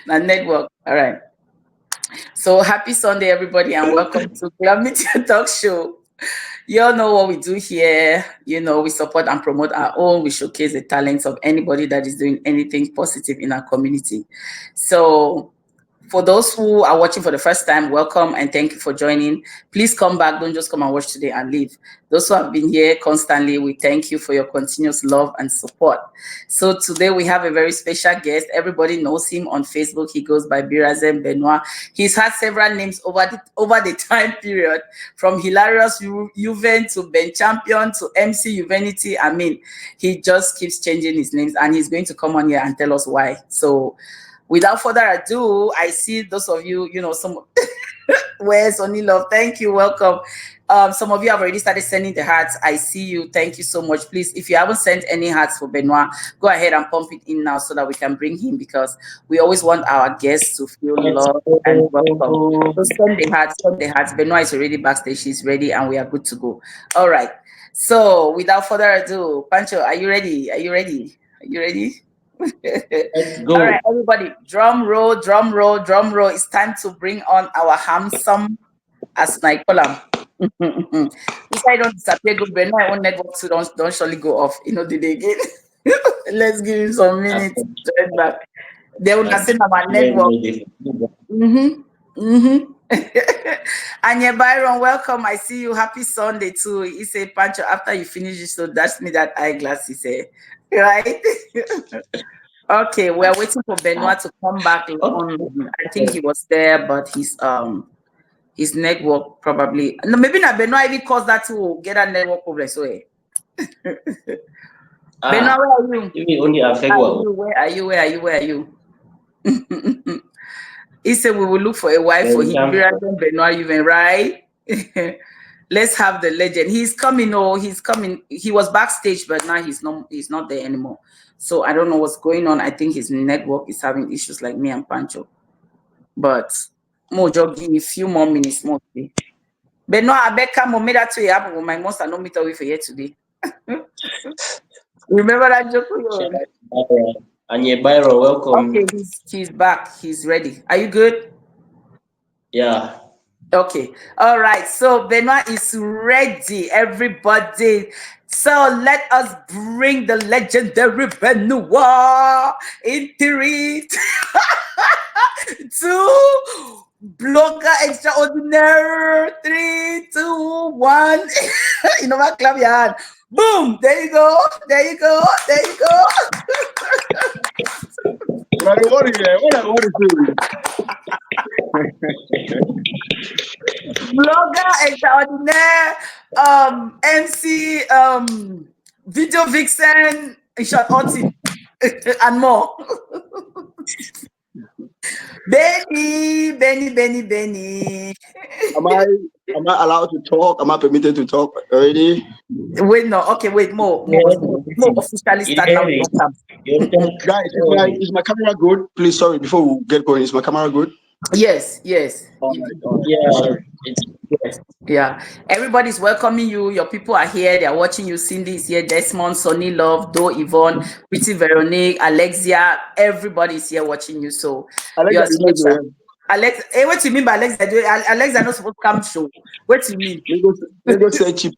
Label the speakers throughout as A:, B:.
A: And network. All right. So happy Sunday, everybody, and welcome to Glam Media Talkshow. You all know what we do here. You know, we support and promote our own. We showcase the talents of anybody that is doing anything positive in our community. So for those who are watching for the first time, welcome and thank you for joining. Please come back. Don't just come and watch today and leave. Those who have been here constantly, we thank you for your continuous love and support. So today we have a very special guest. Everybody knows him on Facebook. He goes by Biradzem Benoit. He's had several names over the time period, from Hilarious Yuven to Ben Champion to MC Uvenity. I mean, he just keeps changing his names, and he's going to come on here and tell us why. So without further ado, I see those of you, some where's Only Love? Thank you, welcome. Some of you have already started sending the hearts. I see you. Thank you so much. Please, if you haven't sent any hearts for Benoit, go ahead and pump it in now so that we can bring him, because we always want our guests to feel love and welcome. So send the hearts, send the hearts. Benoit is already backstage. She's ready, and we are good to go. All right. So without further ado, Pancho, are you ready? Are you ready? Are you ready?
B: Let's go.
A: All right, everybody, drum roll, drum roll, drum roll. It's time to bring on our handsome, as I call him. If I don't disappear, go Benoit, I won't network, so don't surely go off. Did they again? Let's give him some minutes to head back. They will not send our network. Anya Byron, welcome. I see you. Happy Sunday too. He said, Pancho, after you finish it, so that's me that eyeglass, he said. Right? Okay, we're waiting for Benoit to come back on. I think he was there, but his network probably maybe not. Benoit even caused that to get a network problem. So Benoit, where are you? Where are you? He said we will look for a wife for him. Benoit Yuven, right? Let's have the legend. He's coming. Oh, he's coming. He was backstage, but now he's not there anymore. So I don't know what's going on. I think his network is having issues like me and Pancho. But Mojo, give me a few more minutes more. Benoit, I bet come on, made that to you happen with my monster no meet away for here today. Remember that joke?
B: Anya Byron, welcome.
A: Okay, he's back. He's ready. Are you good?
B: Yeah.
A: Okay. All right. So Benoit is ready, everybody. So let us bring the legendary Benoit in 3, 2, blogger extraordinaire. 3, 2, 1. You know what? Clap your hand. Boom! There you go. There you go. There you go.
C: What is it?
A: Blogger extraordinaire, MC, video vixen, in short, and more. Benny.
C: Am I allowed to talk? Am I permitted to talk already?
A: Wait, no. Okay, wait. More officially start now.
C: Guys, is my camera good? Please, sorry, before we get going, is my camera good?
A: Yes.
C: All right.
B: Yeah.
A: Yes. Yeah. Everybody's welcoming you. Your people are here. They are watching you. Cindy is here. Desmond, Sonny Love, Do Yvonne, Pretty Veronique, Alexia. Everybody's here watching you. So you're special. Alex, what do you mean by Alexa? Alexa not supposed to come show. What do you mean?
C: They go say cheap.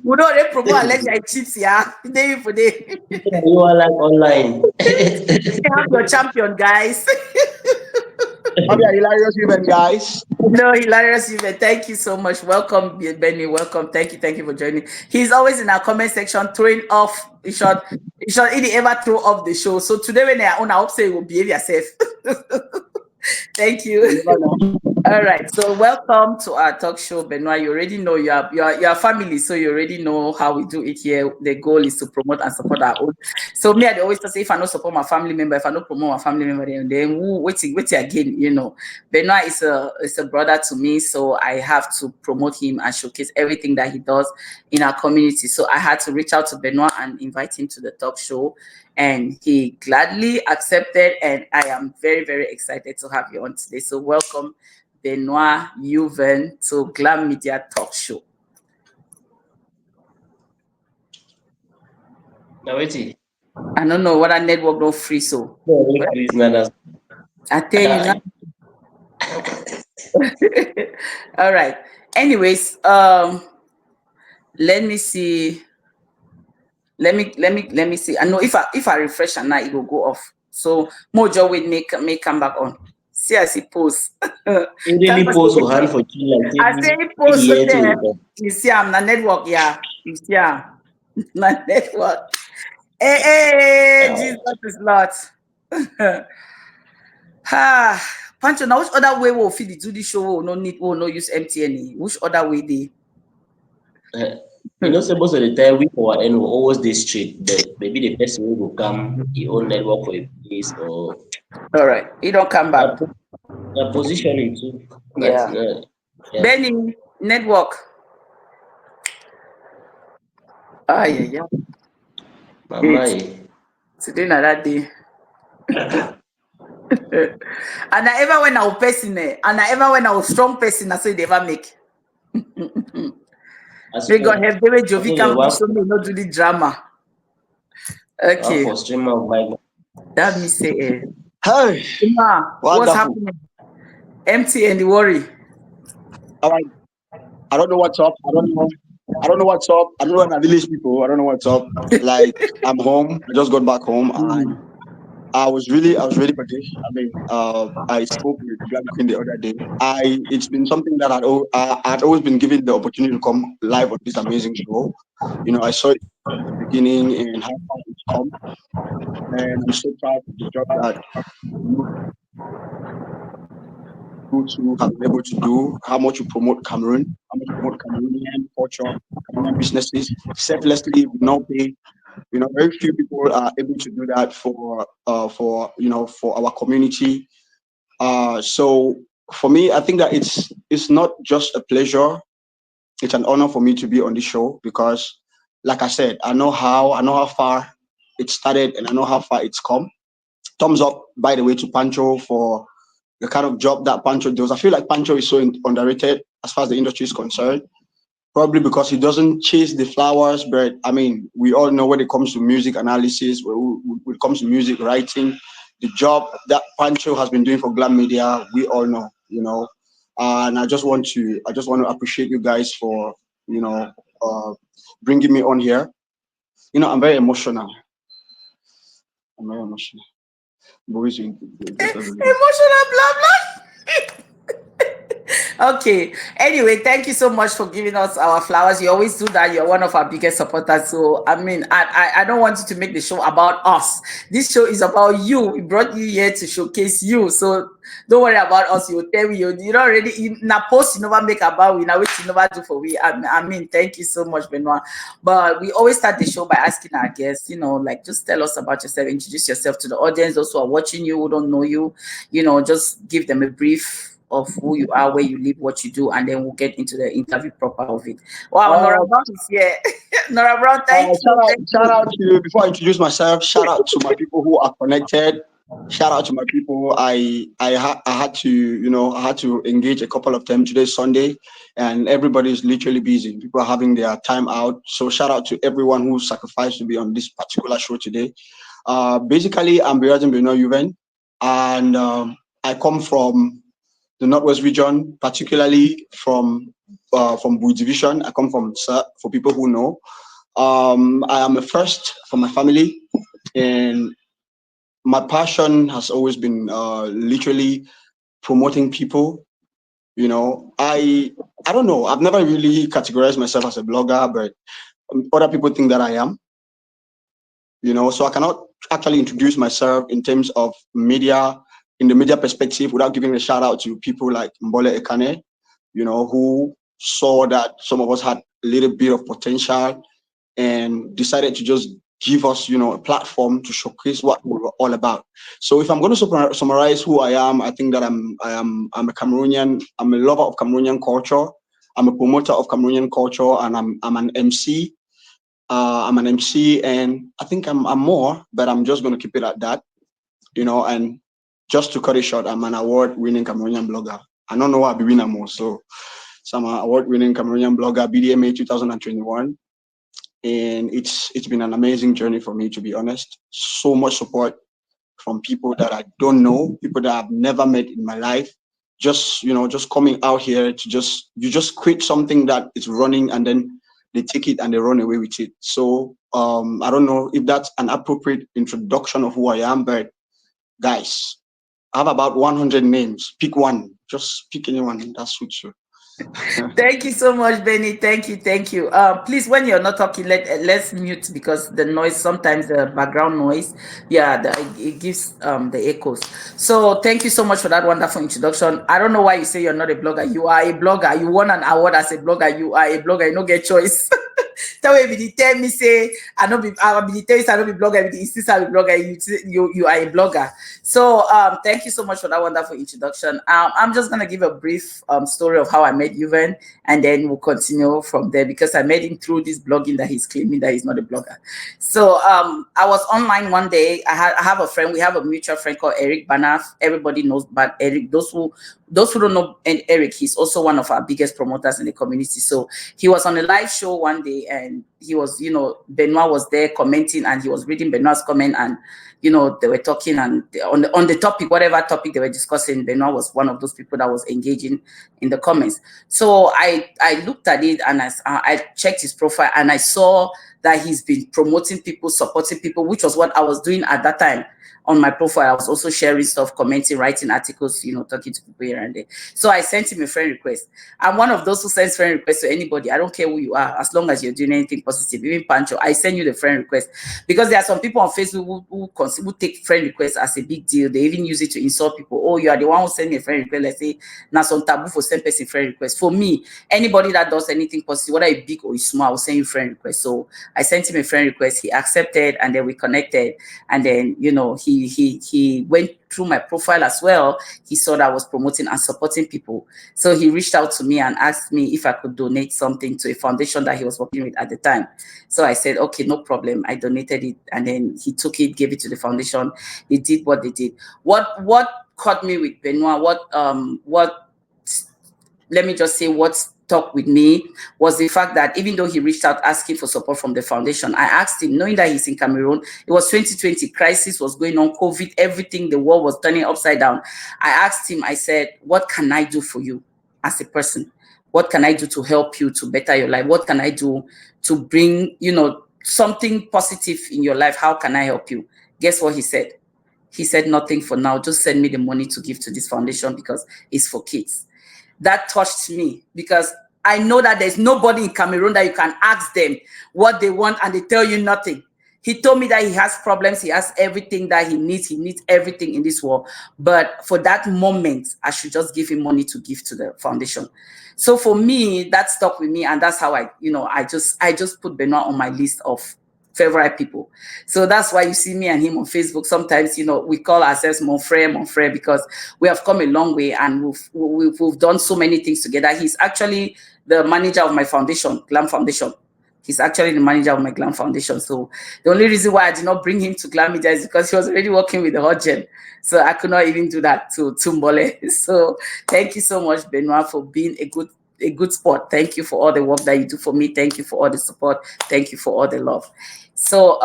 A: We don't they promote Alexa chips, yeah. Day for day.
B: You are like online.
A: You have your champion, guys.
C: I'm a hilarious human, guys.
A: No, hilarious event. Thank you so much. Welcome, Benny. Welcome. Thank you for joining. He's always in our comment section throwing off. He didn't ever throw off the show. So today when they are on, I hope say you will behave yourself. Thank you. All right. So welcome to our talk show, Benoit. You already know you are family, so you already know how we do it here. The goal is to promote and support our own. So me, I always say if I don't support my family member, if I don't promote my family member, then wait again. Benoit is a brother to me, so I have to promote him and showcase everything that he does in our community. So I had to reach out to Benoit and invite him to the talk show. And he gladly accepted, and I am very, very excited to have you on today. So welcome, Benoit Yuven, to Glam Media Talkshow.
B: Now, wait.
A: I don't know what a network don't free so. I tell you now. All right. Anyways, let me see. Let me see. I know if I refresh and now it will go off. So Mojo will make come back on. See as he posts.
B: He really posts her hand for you.
A: I say he posts there. You see I'm the network, yeah. You see I'm the network. Hey, Jesus is Lord. Pancho, now which other way will feed do this show? Will no need, will no use MTN. Which other way they?
B: You know, most of the time we for and will always this straight, but maybe the person will come your own network for a place or.
A: All right, he don't come back.
B: The positioning too.
A: Yeah. Yeah. Benny network. Yeah.
B: Mama.
A: Today na that day. And I ever when I was person, and I ever when I was strong person, I say they ever make. May God help David Jovi come show me not do the drama. Okay. That me say,
C: hey,
A: what's happening? MTN, the worry.
C: All right. I don't know what's up. I don't know what's up. I don't know what village people. I don't know what's up. Like I'm home. I just got back home and I was ready for this. I mean, I spoke with Glam Queen the other day. It's been something that I'd always been given the opportunity to come live on this amazing show. You know, I saw it at the beginning and how far it's come, and I'm so proud of the job that you to have been able to do. How much you promote Cameroon, how much you promote Cameroonian culture, Cameroonian businesses selflessly with no pay. You know, very few people are able to do that for our community. So for me, I think that it's not just a pleasure; it's an honor for me to be on this show because, like I said, I know how far it started, and I know how far it's come. Thumbs up, by the way, to Pancho for the kind of job that Pancho does. I feel like Pancho is so underrated as far as the industry is concerned. Probably because he doesn't chase the flowers, but I mean, we all know when it comes to music analysis, when it comes to music writing, the job that Pancho has been doing for Glam Media, we all know, you know. And I just want to appreciate you guys for, bringing me on here. You know, I'm very emotional. Emotional,
A: blah blah. Okay. Anyway, thank you so much for giving us our flowers. You always do that. You're one of our biggest supporters. So I mean, I don't want you to make the show about us. This show is about you. We brought you here to showcase you. So don't worry about us. You tell me you don't already in a post you never make about we now which you never do for we. I mean, thank you so much, Benoit. But we always start the show by asking our guests, like just tell us about yourself, introduce yourself to the audience, those who are watching you, who don't know you, just give them a brief of who you are, where you live, what you do, and then we'll get into the interview proper of it. Wow, Nora Brown is here. Nora Brown, thank you.
C: Shout out to you. Before I introduce myself, shout out to my people who are connected. Shout out to my people. I had to engage a couple of them. Today's Sunday, and everybody's literally busy. People are having their time out. So shout out to everyone who sacrificed to be on this particular show today. Basically, I'm Biradzem Benoit Yuven, and I come from the Northwest region, particularly from Bui Division. I come from, for people who know. I am a first for my family, and my passion has always been literally promoting people. I don't know. I've never really categorized myself as a blogger, but other people think that I am. So I cannot actually introduce myself in terms of media, in the media perspective, without giving a shout out to people like Mbole Ekane, who saw that some of us had a little bit of potential and decided to just give us, a platform to showcase what we were all about. So if I'm going to summarize who I am, I think that I'm a Cameroonian. I'm a lover of Cameroonian culture. I'm a promoter of Cameroonian culture, and I'm an MC. I'm an MC, and I think I'm more, but I'm just going to keep it at that, and just to cut it short, I'm an award-winning Cameroonian blogger. I don't know what I'll be winning more, so I'm an award-winning Cameroonian blogger, BDMA 2021. and it's been an amazing journey for me, to be honest. So much support from people that I don't know, people that I've never met in my life. Just just coming out here to just quit something that is running, and then they take it and they run away with it. So I don't know if that's an appropriate introduction of who I am, but guys, I have about 100 names. Pick one. Just pick anyone that suits you.
A: Thank you so much, Benny. Thank you, thank you. Please, when you're not talking, let's mute, because the noise, sometimes the background noise, yeah, it gives the echoes. So thank you so much for that wonderful introduction. I don't know why you say you're not a blogger. You are a blogger. You won an award as a blogger. You are a blogger. You don't get choice. That way, if you tell me say I don't be blogger, if you insist I be blogger, you are a blogger. So thank you so much for that wonderful introduction. I'm just gonna give a brief story of how I met Yuven, and then we'll continue from there, because I met him through this blogging that he's claiming that he's not a blogger. So I was online one day. I have a friend. We have a mutual friend called Eric Banaf. Everybody knows about Eric. Those who don't know Eric, he's also one of our biggest promoters in the community. So he was on a live show one day, and he was, Benoit was there commenting, and he was reading Benoit's comment, and they were talking, and on the topic, whatever topic they were discussing, Benoit was one of those people that was engaging in the comments. So I looked at it, and I checked his profile, and I saw that he's been promoting people, supporting people, which was what I was doing at that time. On my profile, I was also sharing stuff, commenting, writing articles, talking to people here and there. So I sent him a friend request. I'm one of those who sends friend requests to anybody. I don't care who you are, as long as you're doing anything positive. Even Pancho, I send you the friend request, because there are some people on Facebook who take friend requests as a big deal. They even use it to insult people. Oh, you are the one who sent me a friend request. Let's say, now some taboo for send person friend request. For me, anybody that does anything positive, whether it's big or small, I will send you friend request. So I sent him a friend request. He accepted, and then we connected. And then, he went through my profile as well. He saw that I was promoting and supporting people. So he reached out to me and asked me if I could donate something to a foundation that he was working with at the time. So I said, okay, no problem. I donated it. And then he took it, gave it to the foundation. They did what they did. What caught me with Benoit, let me just say what stuck with me was the fact that even though he reached out asking for support from the foundation, I asked him, knowing that he's in Cameroon, it was 2020, crisis was going on, COVID, everything, the world was turning upside down. I asked him, I said, what can I do for you as a person? What can I do to help you to better your life? What can I do to bring, something positive in your life? How can I help you? Guess what he said? He said, nothing for now. Just send me the money to give to this foundation because it's for kids. That touched me, because I know that there's nobody in Cameroon that you can ask them what they want and they tell you nothing. He told me that he has problems. He has everything that he needs. He needs everything in this world. But for that moment, I should just give him money to give to the foundation. So for me, that stuck with me. And that's how I just put Benoit on my list of favorite people. So that's why you see me and him on Facebook. Sometimes, we call ourselves Frère, because we have come a long way, and we've done so many things together. He's actually the manager of my foundation, Glam Foundation. He's actually the manager of my Glam Foundation. So the only reason why I did not bring him to Glam Media is because he was already working with the HotJem. So I could not even do that to Mbole. So thank you so much, Benoit, for being a good sport. Thank you for all the work that you do for me. Thank you for all the support. Thank you for all the love. So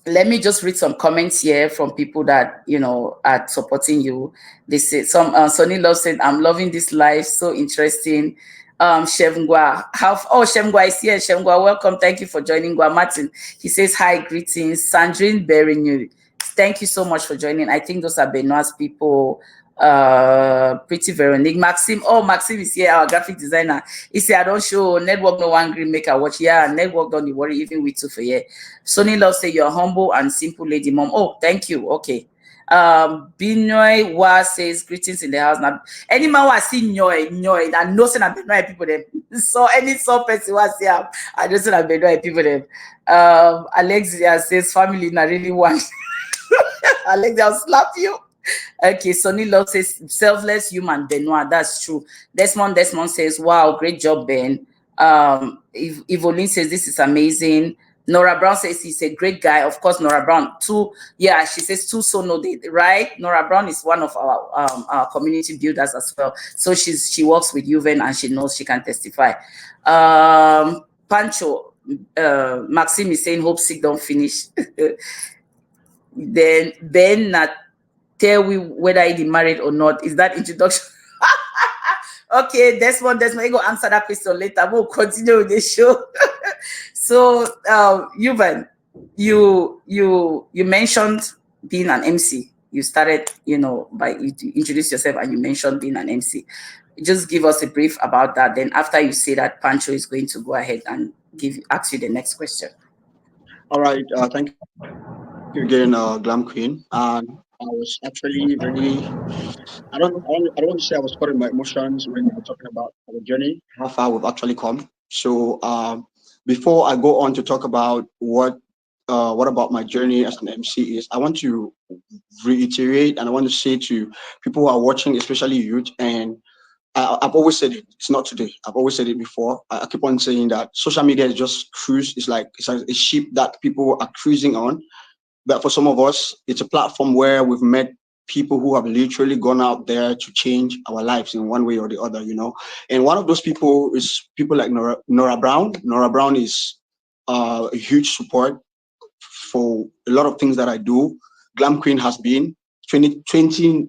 A: let me just read some comments here from people that are supporting you. They say Sonny Love said, I'm loving this live, so interesting. Shemgwa, Shemgwa is here. Shemgwa, welcome. Thank you for joining. Gwa Martin, he says hi, greetings. Sandrine Berigny, thank you so much for joining. I think those are Benoit's people. Pretty Veronique. Maxime is here, our graphic designer. He said, I don't show network, no one green make a watch. Yeah, network, don't worry, even with two for yeah. Sonny Love say you're humble and simple lady mom. Oh, thank you. Okay. Benoit Wa says greetings in the house. Now, any man was see Nyoy, and no say na Benoit people them. So any person was here, I just say na Benoit people them. Alexia says family na really one. Alexia, I'll slap you. Okay, Sonny Love says selfless human Benoit. That's true. Desmond says, wow, great job, Ben. Evelyn says this is amazing. Nora Brown says he's a great guy. Of course, Nora Brown too. Yeah, she says too. So no, right? Nora Brown is one of our community builders as well. So she works with Yuven and she knows she can testify. Pancho, Maxime is saying hope sick don't finish. Then Ben not tell we whether he married or not. Is that introduction? Okay, Desmond, you go answer that question later. We'll continue with the show. So, Yuven, you mentioned being an MC. You started, by you introduce yourself and you mentioned being an MC. Just give us a brief about that. Then after you say that, Pancho is going to go ahead and ask you the next question.
C: All right. Thank you again, Glam Queen. And I was actually really, I don't want to say I was caught in my emotions when we were talking about our journey, how far we've actually come. So before I go on to talk about what about my journey as an MC is, I want to reiterate and I want to say to people who are watching, especially youth, and I've always said it. It's not today. I've always said it before. I keep on saying that social media is just cruise. It's like it's a ship that people are cruising on. But for some of us, it's a platform where we've met people who have literally gone out there to change our lives in one way or the other, And one of those people is people like Nora Brown. Nora Brown is a huge support for a lot of things that I do. Glam Queen has been 2018-19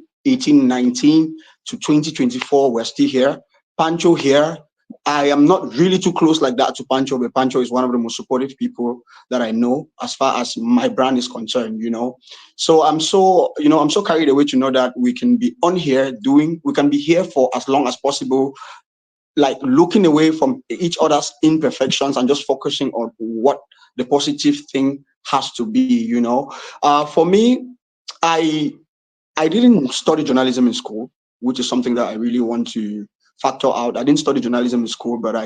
C: to 2024. We're still here. Pancho here. I am not really too close like that to Pancho, but Pancho is one of the most supportive people that I know as far as my brand is concerned, So I'm so carried away to know that we can be on here we can be here for as long as possible, like looking away from each other's imperfections and just focusing on what the positive thing has to be, For me, I didn't study journalism in school, which is something that I really want to factor out. I didn't study journalism in school, but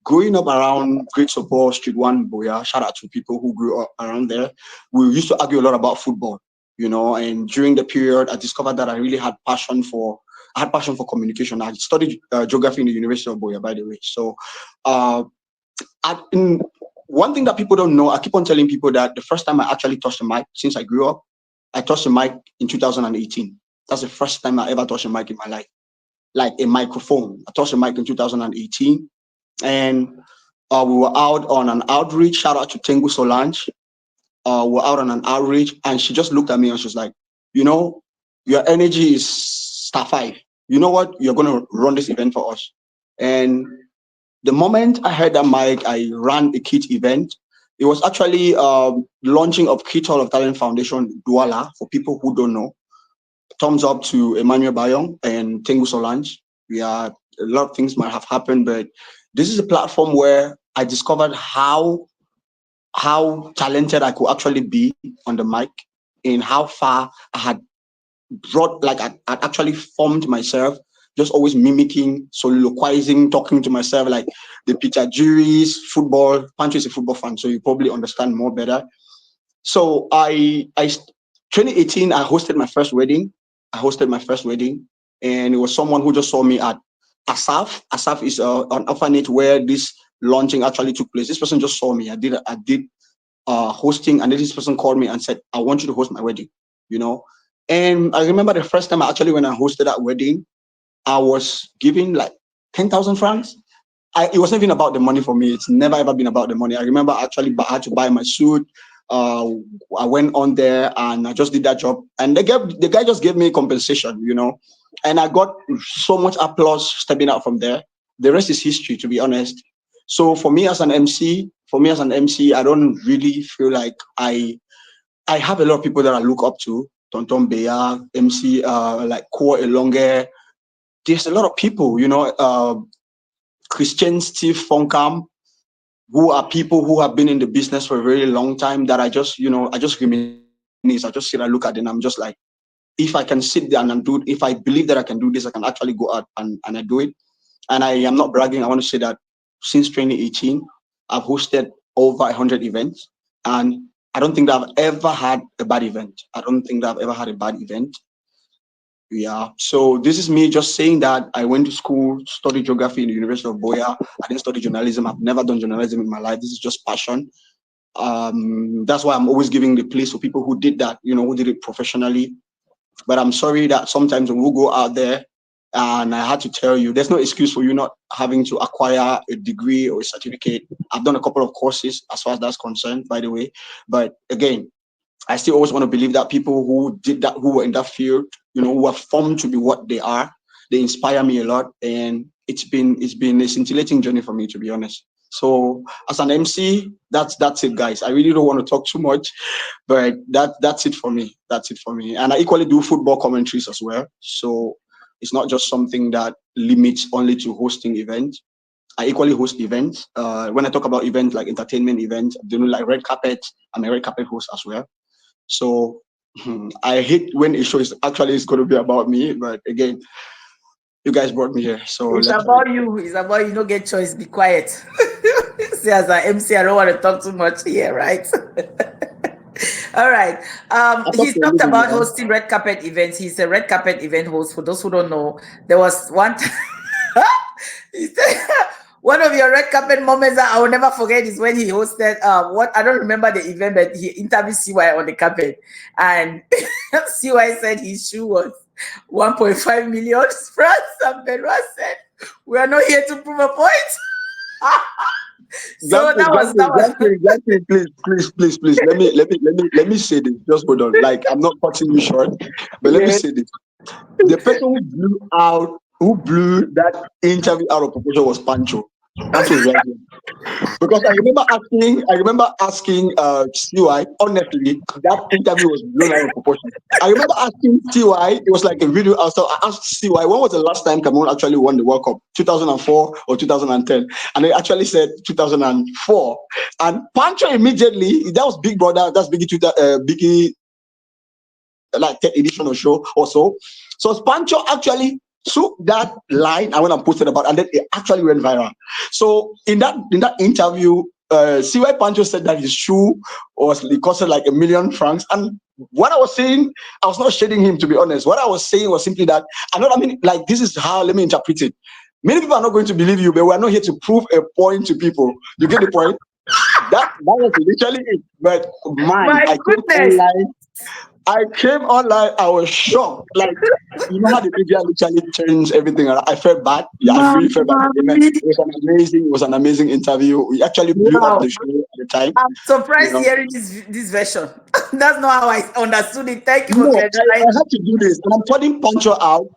C: growing up around Great Support, Street One, Boya, shout out to people who grew up around there. We used to argue a lot about football, and during the period, I discovered that I really had passion for communication. I studied geography in the University of Boya, by the way. So, one thing that people don't know, I keep on telling people that the first time I actually touched the mic since I grew up, I touched the mic in 2018. That's the first time I ever touched a mic in my life, like a microphone. I touched the mic in 2018, and we were out on an outreach. Shout out to Tengu Solange. We were out on an outreach, and she just looked at me and she was like, your energy is star 5. You know what? You're going to run this event for us. And the moment I heard that mic, I ran a kit event. It was actually launching of Kit Hall of Talent Foundation, Douala, for people who don't know. Thumbs up to Emmanuel Bayong and Tengu Solange. A lot of things might have happened, but this is a platform where I discovered how talented I could actually be on the mic and how far I had brought, like I actually formed myself, just always mimicking, soliloquizing, talking to myself, like the Peter Jury's football. Pancho is a football fan, so you probably understand more better. So 2018, I hosted my first wedding. And it was someone who just saw me at Asaf. Asaf is an orphanage where this launching actually took place. This person just saw me. I did hosting, and then this person called me and said, "I want you to host my wedding," And I remember the first time when I hosted that wedding, I was giving like 10,000 francs. It wasn't even about the money for me. It's never ever been about the money. I remember I had to buy my suit. I went on there and I just did that job, and the guy just gave me compensation, and I got so much applause stepping out from there. The rest is history, to be honest. So for me as an MC, I don't really feel like I have a lot of people that I look up to. Tonton Beya, MC, like Ko Elonge. There's a lot of people, Christian Steve Fonkam, who are people who have been in the business for a very long time that I just reminisce. I just sit and look at them. I'm just like, if I can sit there and do it, if I believe that I can do this, I can actually go out and I do it. And I am not bragging. I want to say that since 2018, I've hosted over 100 events. And I don't think that I've ever had a bad event. Yeah. So this is me just saying that I went to school, studied geography in the University of Boya. I didn't study journalism. I've never done journalism in my life. This is just passion. That's why I'm always giving the place for people who did that, who did it professionally. But I'm sorry that sometimes when we go out there, And I had to tell you, there's no excuse for you not having to acquire a degree or a certificate. I've done a couple of courses as far as that's concerned, by the way. But again, I still always want to believe that people who did that, who were in that field, who are formed to be what they are, they inspire me a lot. And it's been a scintillating journey for me, to be honest. So as an MC, that's it, guys. I really don't want to talk too much, but that's it for me. That's it for me. And I equally do football commentaries as well. So it's not just something that limits only to hosting events. I equally host events. When I talk about events like entertainment events, I'm doing like red carpet. I'm a red carpet host as well. So I hate when a show is going to be about me, but again, you guys brought me here, so
A: It's
C: let's
A: about you. It's about you. No get choice. Be quiet. See, as an MC, I don't want to talk too much here, right? All right. He's talked about hosting red carpet events. He's a red carpet event host. For those who don't know, there was one time. He said, one of your red carpet moments that I will never forget is when he hosted what I don't remember the event, but he interviewed CY on the carpet, and CY said his shoe was 1.5 million francs, and Benoit said, "We are not here to prove a point." So that was
C: please. Let me say this. Just hold on. Like, I'm not cutting you short, but let me say this. The person who blew that interview out of proportion was Pancho. Pancho was right there. Because I remember asking CY, honestly, that interview was blown out of proportion. I remember asking CY, it was like a video. I asked CY, when was the last time Cameroon actually won the World Cup? 2004 or 2010? And they actually said 2004. And Pancho immediately, that was Big Brother, that's Biggie, like 10th edition or show or so. So Pancho actually took that line and went and posted about, and then it actually went viral. So in that interview, CY Pancho said that his shoe it costed like 1 million francs. And what I was saying, I was not shading him, to be honest. What I was saying was simply that, like, this is how, let me interpret it. Many people are not going to believe you, but we're not here to prove a point to people. You get the point? That was literally it. But
A: my goodness.
C: I came online, I was shocked. Like, you know how the media literally changed everything. I felt bad. Yeah, I really felt bad. It was an amazing interview. We actually blew up the show at the time.
A: I'm surprised hearing this version. That's not how I understood it. Thank you for
C: clarifying. I had to do this, and I'm calling Pancho out.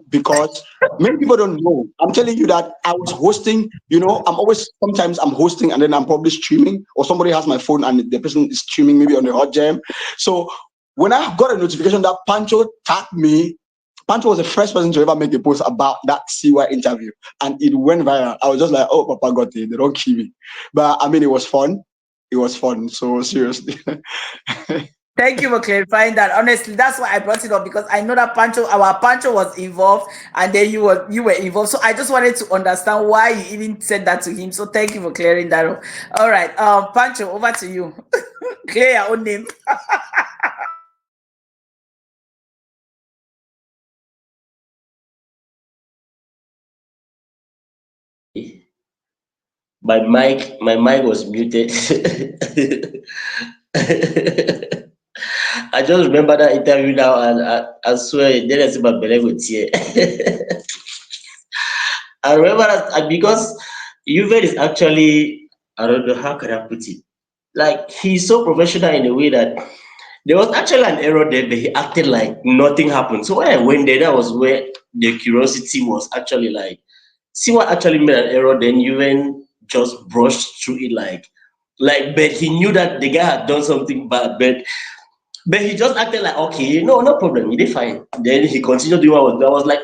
C: Because many people don't know. I'm telling you that I was hosting, sometimes I'm hosting and then I'm probably streaming, or somebody has my phone and the person is streaming maybe on the HotJem. So when I got a notification that Pancho tagged me, Pancho was the first person to ever make a post about that CY interview, and it went viral. I was just like, oh, Papa got it. They don't kill me. But I mean, it was fun. It was fun. So seriously.
A: Thank you for clarifying that. Honestly, that's why I brought it up, because I know that our Pancho was involved, and then you were involved. So I just wanted to understand why you even said that to him. So thank you for clearing that up. All right, Pancho, over to you. Clear your own name.
B: My mic was muted. I just remember that interview now, and I swear, then I see my belly with tear. I remember that because Yuven is actually, I don't know how can I put it. Like, he's so professional in a way that there was actually an error there, but he acted like nothing happened. So when I went there, that was where the curiosity was actually like, see what actually made an error. Then Yuven just brushed through it but he knew that the guy had done something bad, but he just acted like, okay, no problem, he did fine. Then he continued doing what was done. I was like,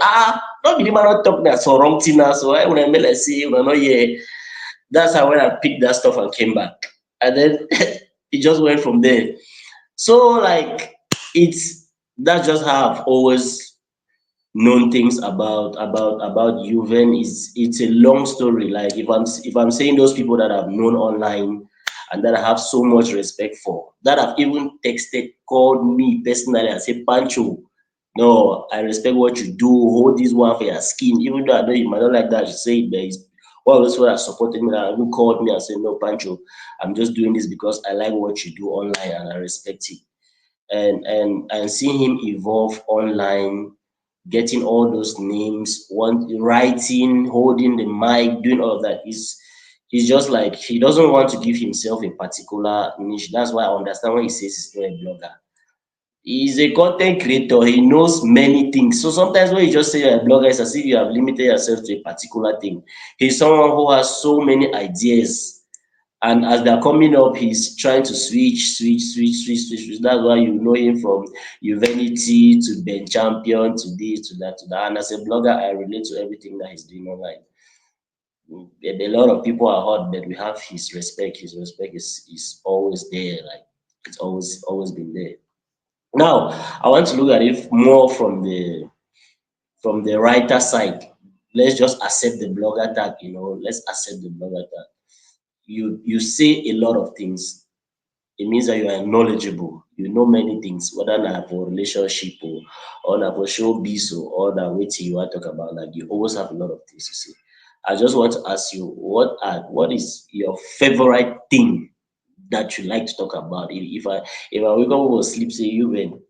B: don't be the man not talking that so wrong thing now. So when I made see, when I know, yeah, that's how when I picked that stuff and came back. And then it just went from there. So like that's just how I've always known things about Yuven. It's a long story. Like if I'm saying those people that I've known online and that I have so much respect for, that I've even texted, called me personally and said, Pancho, no, I respect what you do, hold this one for your skin, even though I know you might not like that, you say it, but it's one of those people that supported me, that even called me and said, no, Pancho, I'm just doing this because I like what you do online and I respect it. And seeing him evolve online, getting all those names, writing, holding the mic, doing all of that. He's just like, he doesn't want to give himself a particular niche. That's why I understand when he says he's not a blogger. He's a content creator. He knows many things. So sometimes when you just say you're a blogger, it's as if you have limited yourself to a particular thing. He's someone who has so many ideas. And as they're coming up, he's trying to switch. That's why you know him from Pureyuvenity to Ben Champion to this, to that, to that. And as a blogger, I relate to everything that he's doing online. A lot of people are hot, but we have his respect. His respect is always there. Like, it's always been there. Now, I want to look at it more from the writer side. Let's just accept the blogger tag, let's accept the blogger tag. You say a lot of things. It means that you are knowledgeable. You know many things, whether not for relationship or not for showbiz or that waiting you want to talk about. Like, you always have a lot of things to say. I just want to ask you, what is your favorite thing that you like to talk about? If I wake up or sleep, say you when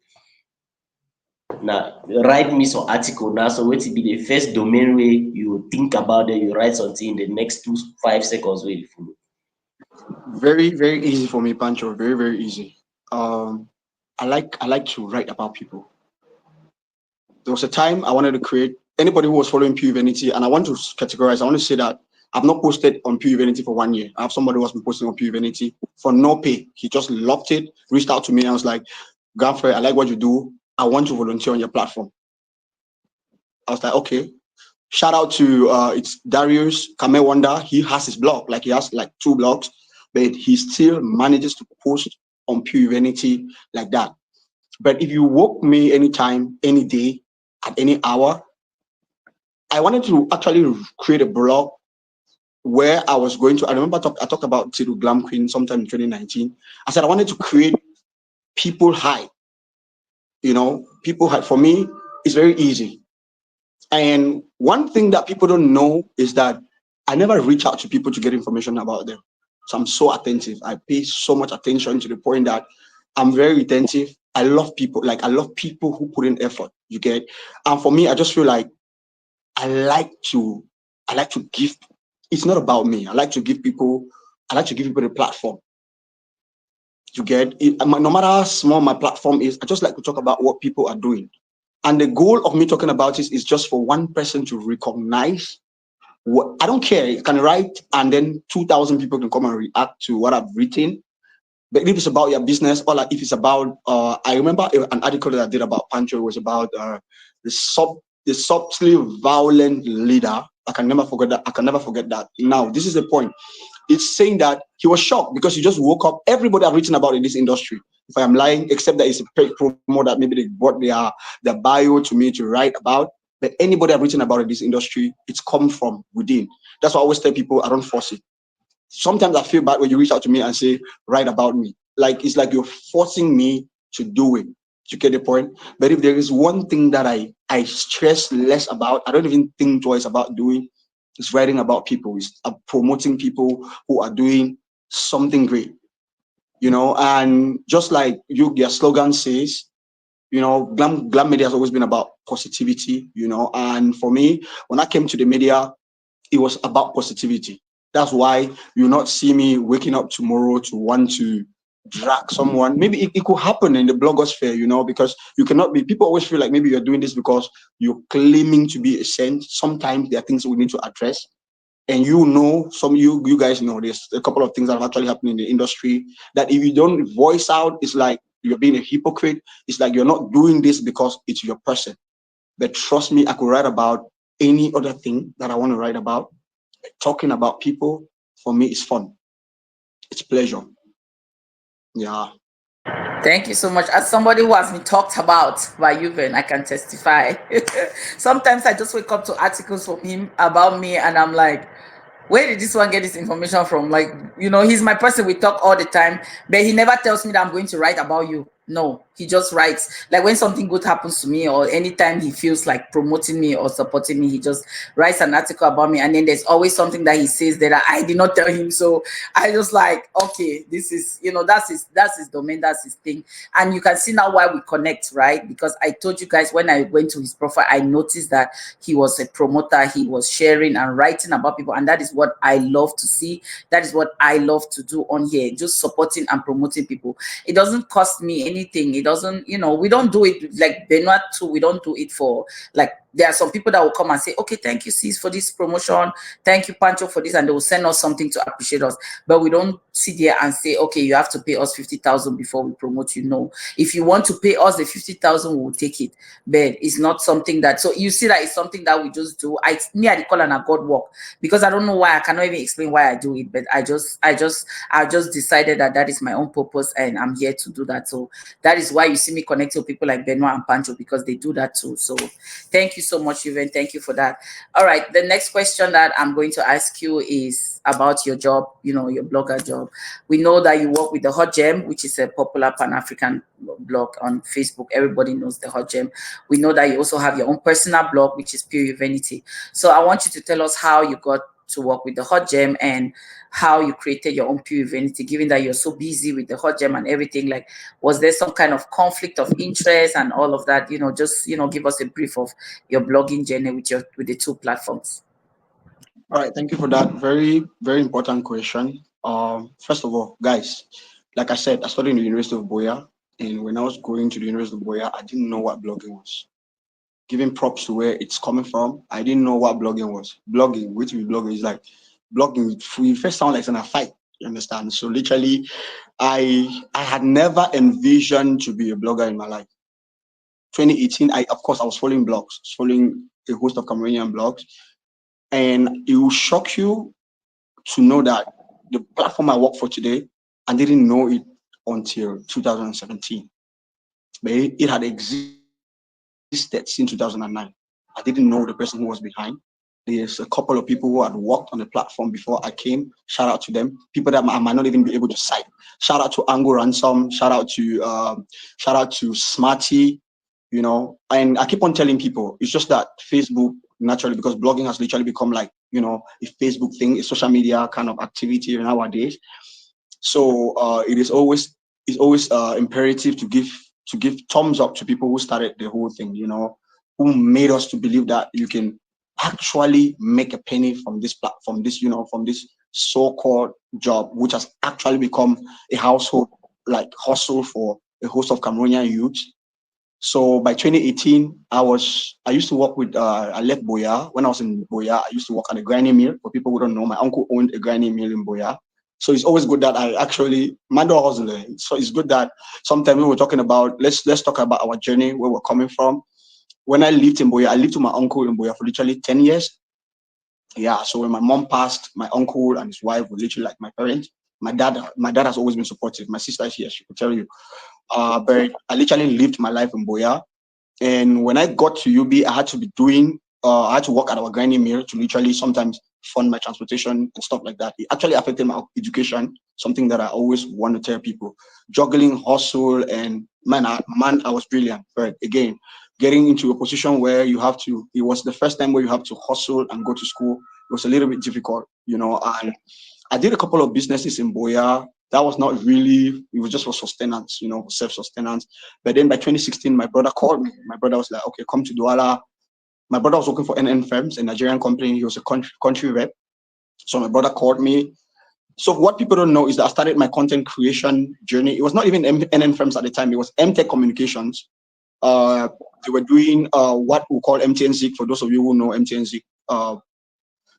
B: now write me some article now. So what will be the first domain way you think about it? You write something in the next 5 seconds way you follow.
C: Very, very easy for me, Pancho. Very, very easy. I like to write about people. There was a time I wanted to create anybody who was following Pureyuvenity, and I want to categorize. I want to say that I've not posted on Pureyuvenity for 1 year. I have somebody who has been posting on Pureyuvenity for no pay. He just loved it, reached out to me, and I was like, Frère, I like what you do. I want to volunteer on your platform. I was like, okay. Shout out to it's Darius Kame Wonder. He has his blog, like he has like 2 blogs, but he still manages to post on Pureyuvenity like that. But if you woke me anytime, any day, at any hour, I wanted to actually create a blog where I was going to. I remember I talked about Tiru Glam Queen sometime in 2019. I said I wanted to create people high. People high. For me, it's very easy. And one thing that people don't know is that I never reach out to people to get information about them. So I'm so attentive. I pay so much attention to the point that I'm very attentive. I love people. Like, I love people who put in effort. You get? And for me, I just feel like I like to give. It's not about me. I like to give people the platform. You get it? No matter how small my platform is, I just like to talk about what people are doing. And the goal of me talking about it is just for one person to recognize what I don't care. You can write and then 2,000 people can come and react to what I've written. But if it's about your business, or like if it's about, I remember an article that I did about Pancho. It was about the subtly violent leader. I can never forget that. Now, this is the point. It's saying that he was shocked because he just woke up. Everybody I've written about in this industry, if I am lying, except that it's a paid promo that maybe they brought their bio to me to write about. But anybody I've written about in this industry, it's come from within. That's why I always tell people I don't force it. Sometimes I feel bad when you reach out to me and say, write about me. Like, it's like you're forcing me to do it. You get the point? But if there is one thing that I stress less about, I don't even think twice about doing, it's writing about people. It's promoting people who are doing something great. And just like your slogan says, Glam Media has always been about positivity, and for me, when I came to the media, it was about positivity. That's why you not see me waking up tomorrow to want to drag someone. Maybe it could happen in the blogosphere, because you cannot be. People always feel like maybe you're doing this because you're claiming to be a saint. Sometimes there are things we need to address. And you guys know there's a couple of things that have actually happened in the industry that if you don't voice out, it's like you're being a hypocrite. It's like you're not doing this because it's your person. But trust me, I could write about any other thing that I want to write about. Talking about people, for me, is fun. It's pleasure. Yeah.
A: Thank you so much. As somebody who has been talked about by Yuven, I can testify. Sometimes I just wake up to articles from him about me, and I'm like, where did this one get this information from? Like, he's my person. We talk all the time, but he never tells me that I'm going to write about you. No, he just writes. Like when something good happens to me, or anytime he feels like promoting me or supporting me, he just writes an article about me. And then there's always something that he says that I did not tell him. So I just like, okay, this is, that's his domain, that's his thing. And you can see now why we connect, right? Because I told you guys when I went to his profile, I noticed that he was a promoter, he was sharing and writing about people. And that is what I love to see. That is what I love to do on here, just supporting and promoting people. It doesn't cost me anything. It doesn't, we don't do it like Benoit too. We don't do it for, like, there are some people that will come and say, okay, thank you, sis, for this promotion. Thank you, Pancho, for this. And they will send us something to appreciate us. But we don't sit there and say, okay, you have to pay us 50,000 before we promote you. No. If you want to pay us the 50,000, we will take it. But it's not something that, so you see that it's something that we just do. I call and a God work, because I don't know why. I cannot even explain why I do it. But I just decided that is my own purpose, and I'm here to do that. So that is why you see me connect to people like Benoit and Pancho, because they do that too. So thank you so much, Yuven. Thank you for that. All right. The next question that I'm going to ask you is about your job, your blogger job. We know that you work with the HotJem, which is a popular Pan-African blog on Facebook. Everybody knows the HotJem. We know that you also have your own personal blog, which is Pureyuvenity. So I want you to tell us how you got to work with the HotJem and how you created your own Pureyuvenity, given that you're so busy with the HotJem and everything. Like, was there some kind of conflict of interest and all of that? Just give us a brief of your blogging journey with the two platforms.
C: All right, thank you for that very, very important question. First of all, guys, like I said, I studied in the University of Boya, and when I was going to the University of Boya, I didn't know what blogging was. Giving props to where it's coming from, I didn't know what blogging was. Blogging, which we blogging is like blogging. We first sound like it's in a fight. You understand? So literally, I had never envisioned to be a blogger in my life. 2018, I was following blogs, following a host of Cameroonian blogs, and it will shock you to know that the platform I work for today, I didn't know it until 2017. But it had existed since 2009. I didn't know the person who was behind. There's a couple of people who had worked on the platform before I came. Shout out to them. People that I might not even be able to cite. Shout out to Ango Ransom. Shout out to Smarty. And I keep on telling people, it's just that Facebook naturally, because blogging has literally become like a Facebook thing, a social media kind of activity nowadays. So it is always imperative to give thumbs up to people who started the whole thing, who made us to believe that you can actually make a penny from this platform, from this so-called job, which has actually become a household like hustle for a host of Cameroonian youths. So by 2018, I used to work with I left Boya. When I was in Boya, I used to work at a granny mill. For people who don't know, my uncle owned a granny mill in Boya. So it's always good that my door hustler. So it's good that sometimes we were talking about, let's talk about our journey, where we're coming from. When I lived in Boya, I lived with my uncle in Boya for literally 10 years. Yeah, so when my mom passed, my uncle and his wife were literally like my parents. My dad has always been supportive. My sister is here, she could tell you. But I literally lived my life in Boya. And when I got to UB, I had to work at our granny mill to literally sometimes fund my transportation and stuff like that. It actually affected my education, something that I always want to tell people. Juggling, hustle, and I was brilliant. But again, getting into a position where it was the first time where you have to hustle and go to school. It was a little bit difficult, and I did a couple of businesses in Boya. That was not really, it was just for sustenance, self-sustenance. But then by 2016, my brother called me. My brother was like, okay, come to Douala. My brother was working for Nfor, a Nigerian company. He was a country rep. So my brother called me. So what people don't know is that I started my content creation journey. It was not even Nfor at the time. It was MTech Communications. They were doing what we call MTN Zik, for those of you who know MTN Zik.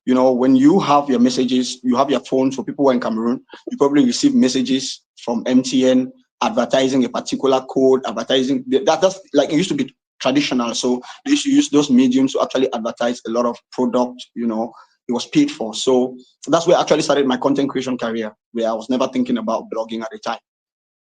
C: When you have your messages, you have your phone. For people who are in Cameroon, you probably receive messages from MTN advertising a particular code, advertising. That's like, it used to be traditional. So they used to use those mediums to actually advertise a lot of product, it was paid for. So that's where I actually started my content creation career, where I was never thinking about blogging at the time.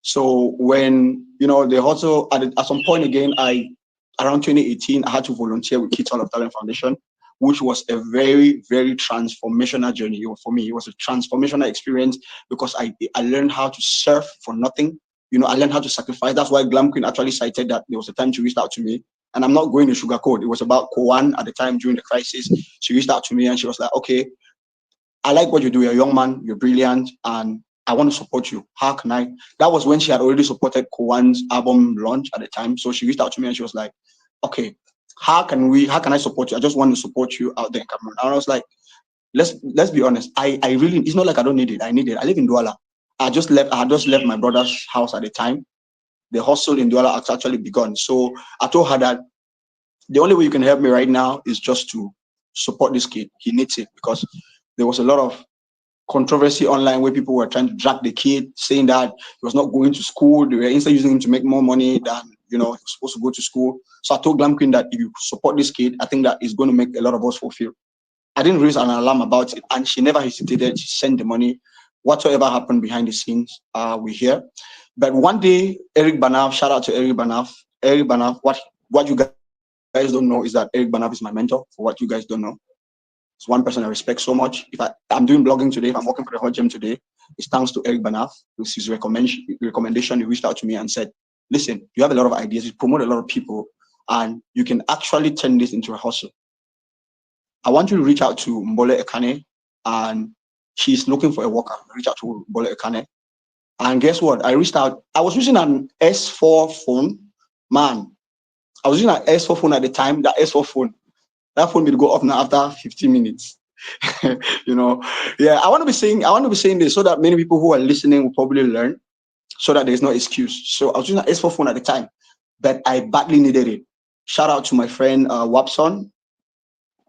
C: So when, they also, at some point again, around 2018, I had to volunteer with Kids Hall of Talent Foundation, which was a very, very transformational journey for me. It was a transformational experience because I learned how to surf for nothing. I learned how to sacrifice. That's why Glam Queen actually cited that there was a time she reached out to me. And I'm not going to sugarcoat. It was about Koan at the time during the crisis. She reached out to me and she was like, okay, I like what you do. You're a young man, you're brilliant, and I want to support you. How can I? That was when she had already supported Koan's album launch at the time. So she reached out to me and she was like, okay, how can I support you? I just want to support you out there in Cameroon. And I was like, let's be honest. I really, it's not like I don't need it. I need it. I live in Douala. I had just left my brother's house at the time. The hustle in Douala had actually begun. So I told her that the only way you can help me right now is just to support this kid. He needs it, because there was a lot of controversy online where people were trying to drag the kid, saying that he was not going to school. They were instead using him to make more money than he was supposed to go to school. So I told Glam Queen that if you support this kid, I think that is going to make a lot of us fulfill. I didn't raise an alarm about it, and she never hesitated. She sent the money. Whatsoever happened behind the scenes, we hear. But one day, Eric Banaf, shout out to Eric Banaf. Eric Banaf, what you guys don't know is that Eric Banaf is my mentor. For what you guys don't know, it's one person I respect so much. If I'm doing blogging today, if I'm working for the HotJem today, it's thanks to Eric Banaf. With his recommendation, he reached out to me and said, listen, you have a lot of ideas, you promote a lot of people, and you can actually turn this into a hustle. I want you to reach out to Mbole Ekane, and she's looking for a worker. Reach out to Mbole Ekane. And guess what? I reached out. I was using an S4 phone. Man, I was using an S4 phone at the time. That S4 phone, that phone will go off now after 15 minutes. Yeah, I want to be saying this so that many people who are listening will probably learn, so that there's no excuse. So I was using an S4 phone at the time, but I badly needed it. Shout out to my friend Wapson.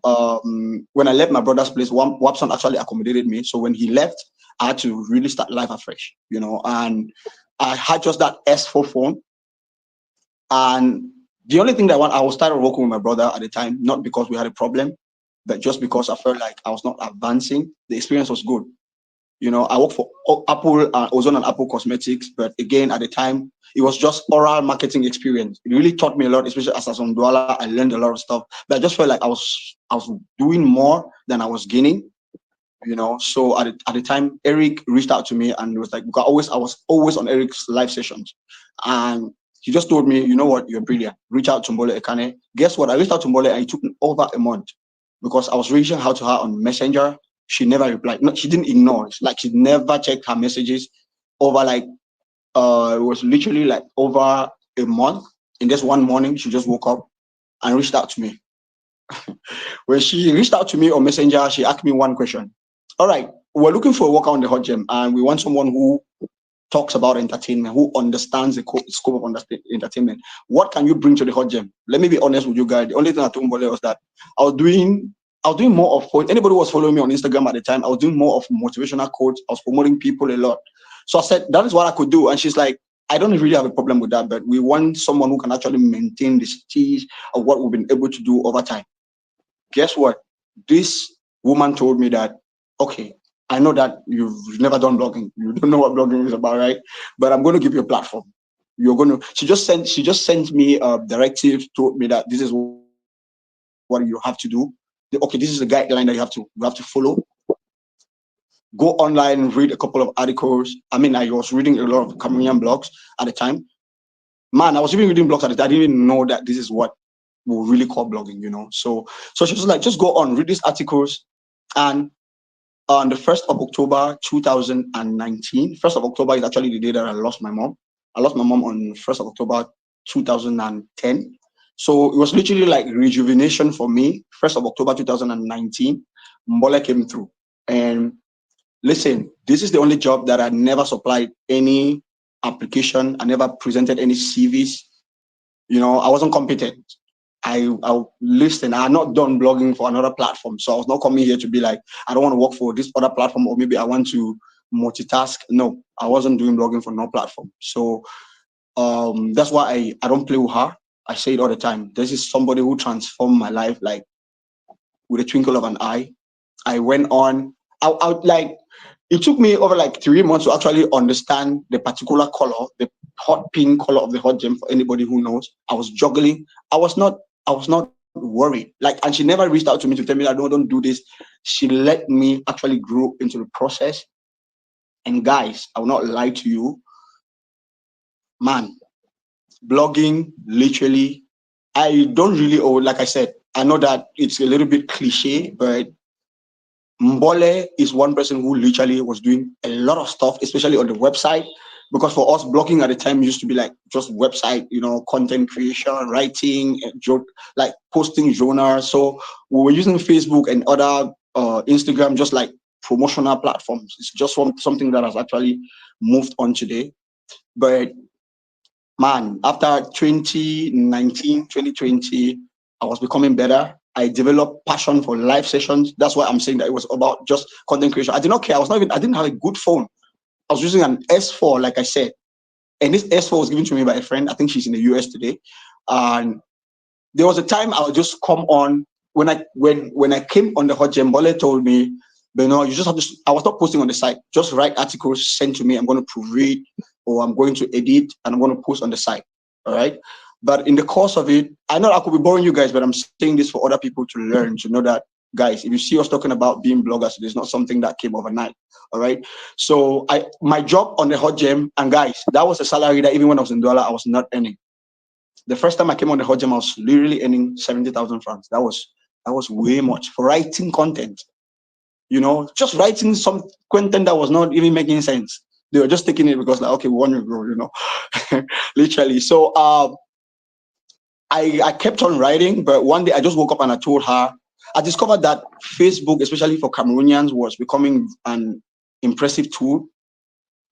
C: When I left my brother's place, Wapson actually accommodated me. So when he left, I had to really start life afresh, and I had just that S4 phone. And the only thing that I was started working with my brother at the time, not because we had a problem, but just because I felt like I was not advancing. The experience was good. I worked for Apple, Ozone and Apple Cosmetics, but again, at the time, it was just oral marketing experience. It really taught me a lot, especially as I was on Douala. I learned a lot of stuff, but I just felt like I was doing more than I was gaining. So at the time, Eric reached out to me and it was like, because I was always on Eric's live sessions, and he just told me, you know what, you're brilliant. Reach out to Mbole Ekane. Guess what? I reached out to Mbole and it took me over a month, because I was reaching out to her on Messenger. She never replied. No, she didn't ignore. It's like she never checked her messages over it was literally like over a month. And just one morning, she just woke up and reached out to me. When she reached out to me on Messenger, she asked me one question. All right, we're looking for a worker on the HotJem, and we want someone who talks about entertainment, who understands the scope of entertainment. What can you bring to the HotJem? Let me be honest with you guys. The only thing I told Mbole was that I was doing more of, anybody who was following me on Instagram at the time, I was doing more of motivational quotes. I was promoting people a lot. So I said, that is what I could do. And she's like, I don't really have a problem with that, but we want someone who can actually maintain the stage of what we've been able to do over time. Guess what? This woman told me that, okay, I know that you've never done blogging. You don't know what blogging is about, right? But I'm going to give you a platform. She just sent me a directive, told me that this is what you have to do. Okay, this is a guideline that you have to follow. Go online, read a couple of articles. I mean, I was reading a lot of Cameroonian blogs at the time. Man, I was even reading blogs at the time. I didn't even know that this is what we really call blogging, So she was like, just go on, read these articles. And on the 1st of October 2019, 1st of October is actually the day that I lost my mom. I lost my mom on 1st of October 2010. So it was literally like rejuvenation for me. 1st of October 2019, Mbole came through. And listen, this is the only job that I never supplied any application. I never presented any CVs. I wasn't competent. I listen. I had not done blogging for another platform, so I was not coming here to be like, I don't want to work for this other platform, or maybe I want to multitask. No, I wasn't doing blogging for no platform. So that's why I don't play with her. I say it all the time. This is somebody who transformed my life, like with a twinkle of an eye. I went on. It took me over like 3 months to actually understand the particular color, the hot pink color of the HotJem. For anybody who knows, I was juggling. I was not worried. And she never reached out to me to tell me that don't do this. She let me actually grow into the process. And guys, I will not lie to you. man, blogging, literally, I don't really owe, like I said, I know that it's a little bit cliche, but Mbole is one person who literally was doing a lot of stuff, especially on the website. Because for us, blogging at the time used to be like just website, content creation, writing, like posting journals. So we were using Facebook and other Instagram just like promotional platforms. It's just something that has actually moved on today. But man, after 2019, 2020, I was becoming better. I developed passion for live sessions. That's why I'm saying that it was about just content creation. I did not care. I didn't have a good phone. I was using an S4, like I said. And this S4 was given to me by a friend. I think she's in the US today. And there was a time I would just come on when I came on the HotJem. Bole told me, Benoit, you just have to. I was not posting on the site. Just write articles, send to me. I'm going to proofread, or I'm going to edit, and I'm going to post on the site. All right. But in the course of it, I know I could be boring you guys, but I'm saying this for other people to learn, to know that, guys, if you see us talking about being bloggers, it's not something that came overnight. All right. So my job on the HotJem, and guys, that was a salary that even when I was in Douala, I was not earning. The first time I came on the HotJem, I was literally earning 70,000 francs. That was way much for writing content. Just writing some content that was not even making sense. They were just taking it because like, okay, we want to grow, literally. So I kept on writing, but one day I just woke up and I told her, I discovered that Facebook, especially for Cameroonians, was becoming an impressive tool.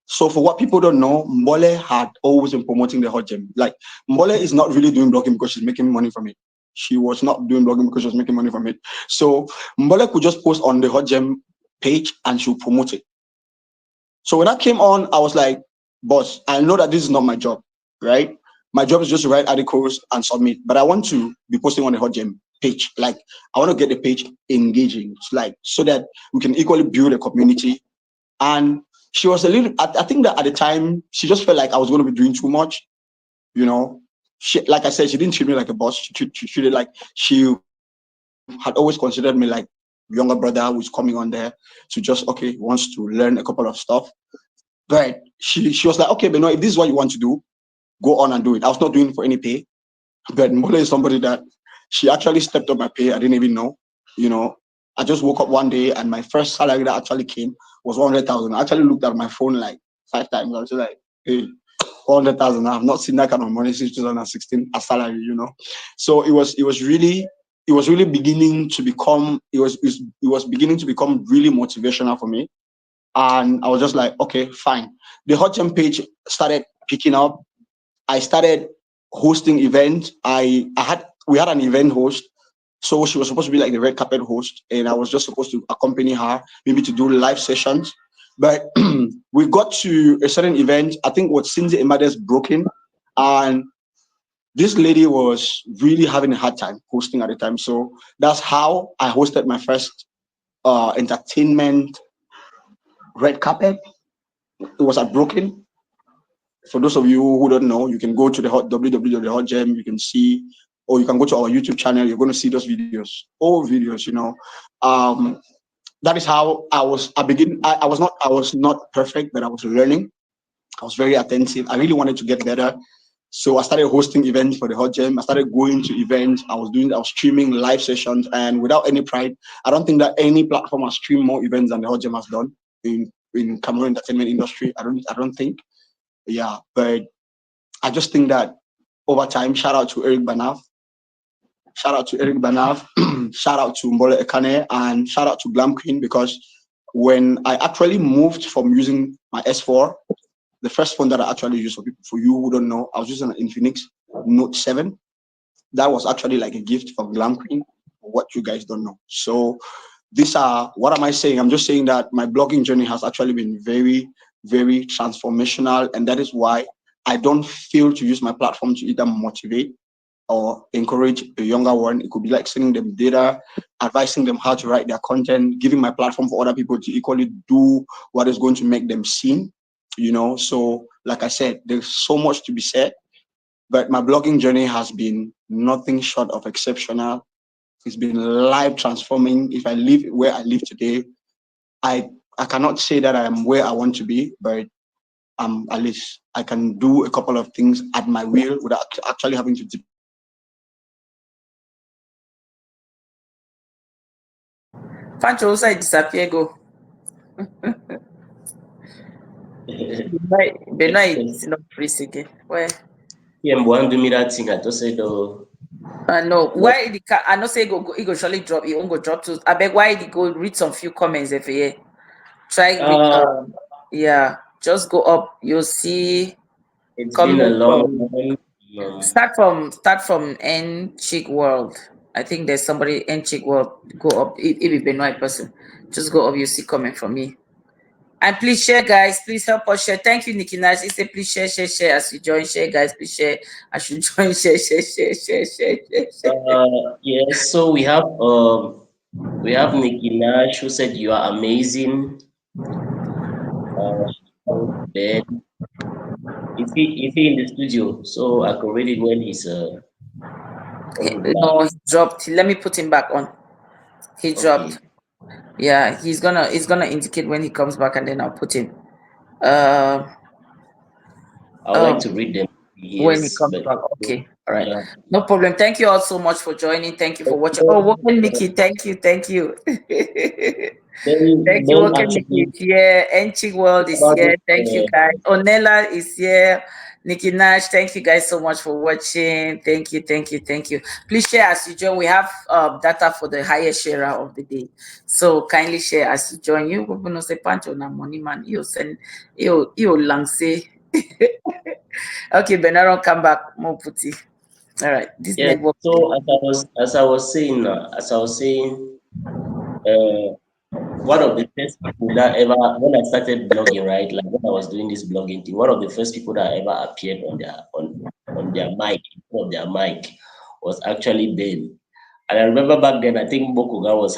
C: So for what people don't know, Mbole had always been promoting the HotJem. Like Mbole is not really doing blogging because she's making money from it. She was not doing blogging because she was making money from it. So Mbole could just post on the HotJem page and she'll promote it. So when I came on, I was like, boss, I know that this is not my job, right? My job is just to write articles and submit, but I want to be posting on the HotJem page. Like I want to get the page engaging, like so that we can equally build a community. And she was a little, I think that at the time, she just felt like I was going to be doing too much, She, like I said, she didn't treat me like a boss. She treated like she had always considered me like younger brother who's coming on there to just, okay, wants to learn a couple of stuff. But she was like, okay, but no, if this is what you want to do, go on and do it. I was not doing it for any pay. But Mola is somebody that she actually stepped up my pay. I didn't even know, I just woke up one day and my first salary that actually came was 100,000. I actually looked at my phone like 5 times. I was like, hey, 100,000. I've not seen that kind of money since 2016 as salary, So it was really beginning to become beginning to become really motivational for me. And I was just like, okay, fine. The HotJem page started picking up. I started hosting events. We had an event host. So she was supposed to be like the red carpet host, and I was just supposed to accompany her, maybe to do live sessions. But we got to a certain event. I think what Cindy Imades broken, and this lady was really having a hard time hosting at the time. So that's how I hosted my first entertainment red carpet. It was at Brooklyn. For those of you who don't know, you can go to the www.hotgem. You can see, or you can go to our YouTube channel. You're going to see those videos, all videos. That is how I was. I was not perfect, but I was learning. I was very attentive. I really wanted to get better. So I started hosting events for the HotJem. I started going to events. I was streaming live sessions, and without any pride, I don't think that any platform has streamed more events than the HotJem has done in Cameroon entertainment industry. I don't think. Yeah, but I just think that over time, shout out to Eric Banav, shout out to Mbole Ekane, and shout out to Glam Queen, because when I actually moved from using my S4, the first phone that I actually used, for you who don't know, I was using an Infinix Note 7. That was actually like a gift from Glam Queen, what you guys don't know. So what am I saying? I'm just saying that my blogging journey has actually been very, very transformational. And that is why I don't feel to use my platform to either motivate or encourage a younger one. It could be like sending them data, advising them how to write their content, giving my platform for other people to equally do what is going to make them seen. So like I said, there's so much to be said, but my blogging journey has been nothing short of exceptional. It's been life transforming. If I live where I live today, I cannot say that I am where I want to be, but at least I can do a couple of things at my will without actually having to depend
A: Pancho also disappear go. Benoit is not free again. Where?
B: Yeah, want do me that thing. I just said, oh,
A: No. Why the I know say he go surely drop. He won't go drop to. I beg why he go read some few comments if he try read. Yeah, just go up. You'll see
B: it's been a
A: comments
B: long
A: from.
B: time.
A: Start from N Chick World. I think there's somebody N Chick World. Go up. If it's Benoit person, just go up. You see comment from me. And please share, guys. Please help us share. Thank you, Nikki Nash. He said, please share as you join. Share, guys. Please share. I should join. Share.
B: Yes, so we have Nikki Nash who said you are amazing. Then is he in the studio? So I could read it when he's back.
A: No, he dropped. Let me put him back on. He dropped.
B: Okay.
A: Yeah, he's gonna indicate when he comes back, and then I'll put him.
B: I would like to read them.
A: When he
B: Yes,
A: comes
B: but
A: back. Okay. All right.
B: yeah.
A: No problem. Thank you all so much for joining. Thank you for watching. Oh, welcome, Nikki. Thank you. Thank you. Thank you.
B: Then
A: Welcome, Nikki.
B: actually
A: Is here. Enchi World is
B: about
A: here.
B: this,
A: Thank you, guys. Onella is here. Nikki Nash, thank you guys so much for watching. Thank you, thank you, thank you. Please share as you join. We have data for the highest sharer of the day. So kindly share as you join. You will not say Pancho na money man. You send you lance. Okay, Benaro, come back. More putty. All right. This
B: yes.
A: network.
B: So as I was saying, uh, one of the first people that ever when I started blogging, right, like when I was doing this blogging thing, one of the first people that ever appeared on their mic, in front of their mic, was actually Ben. And I remember back then, I think Bokuga was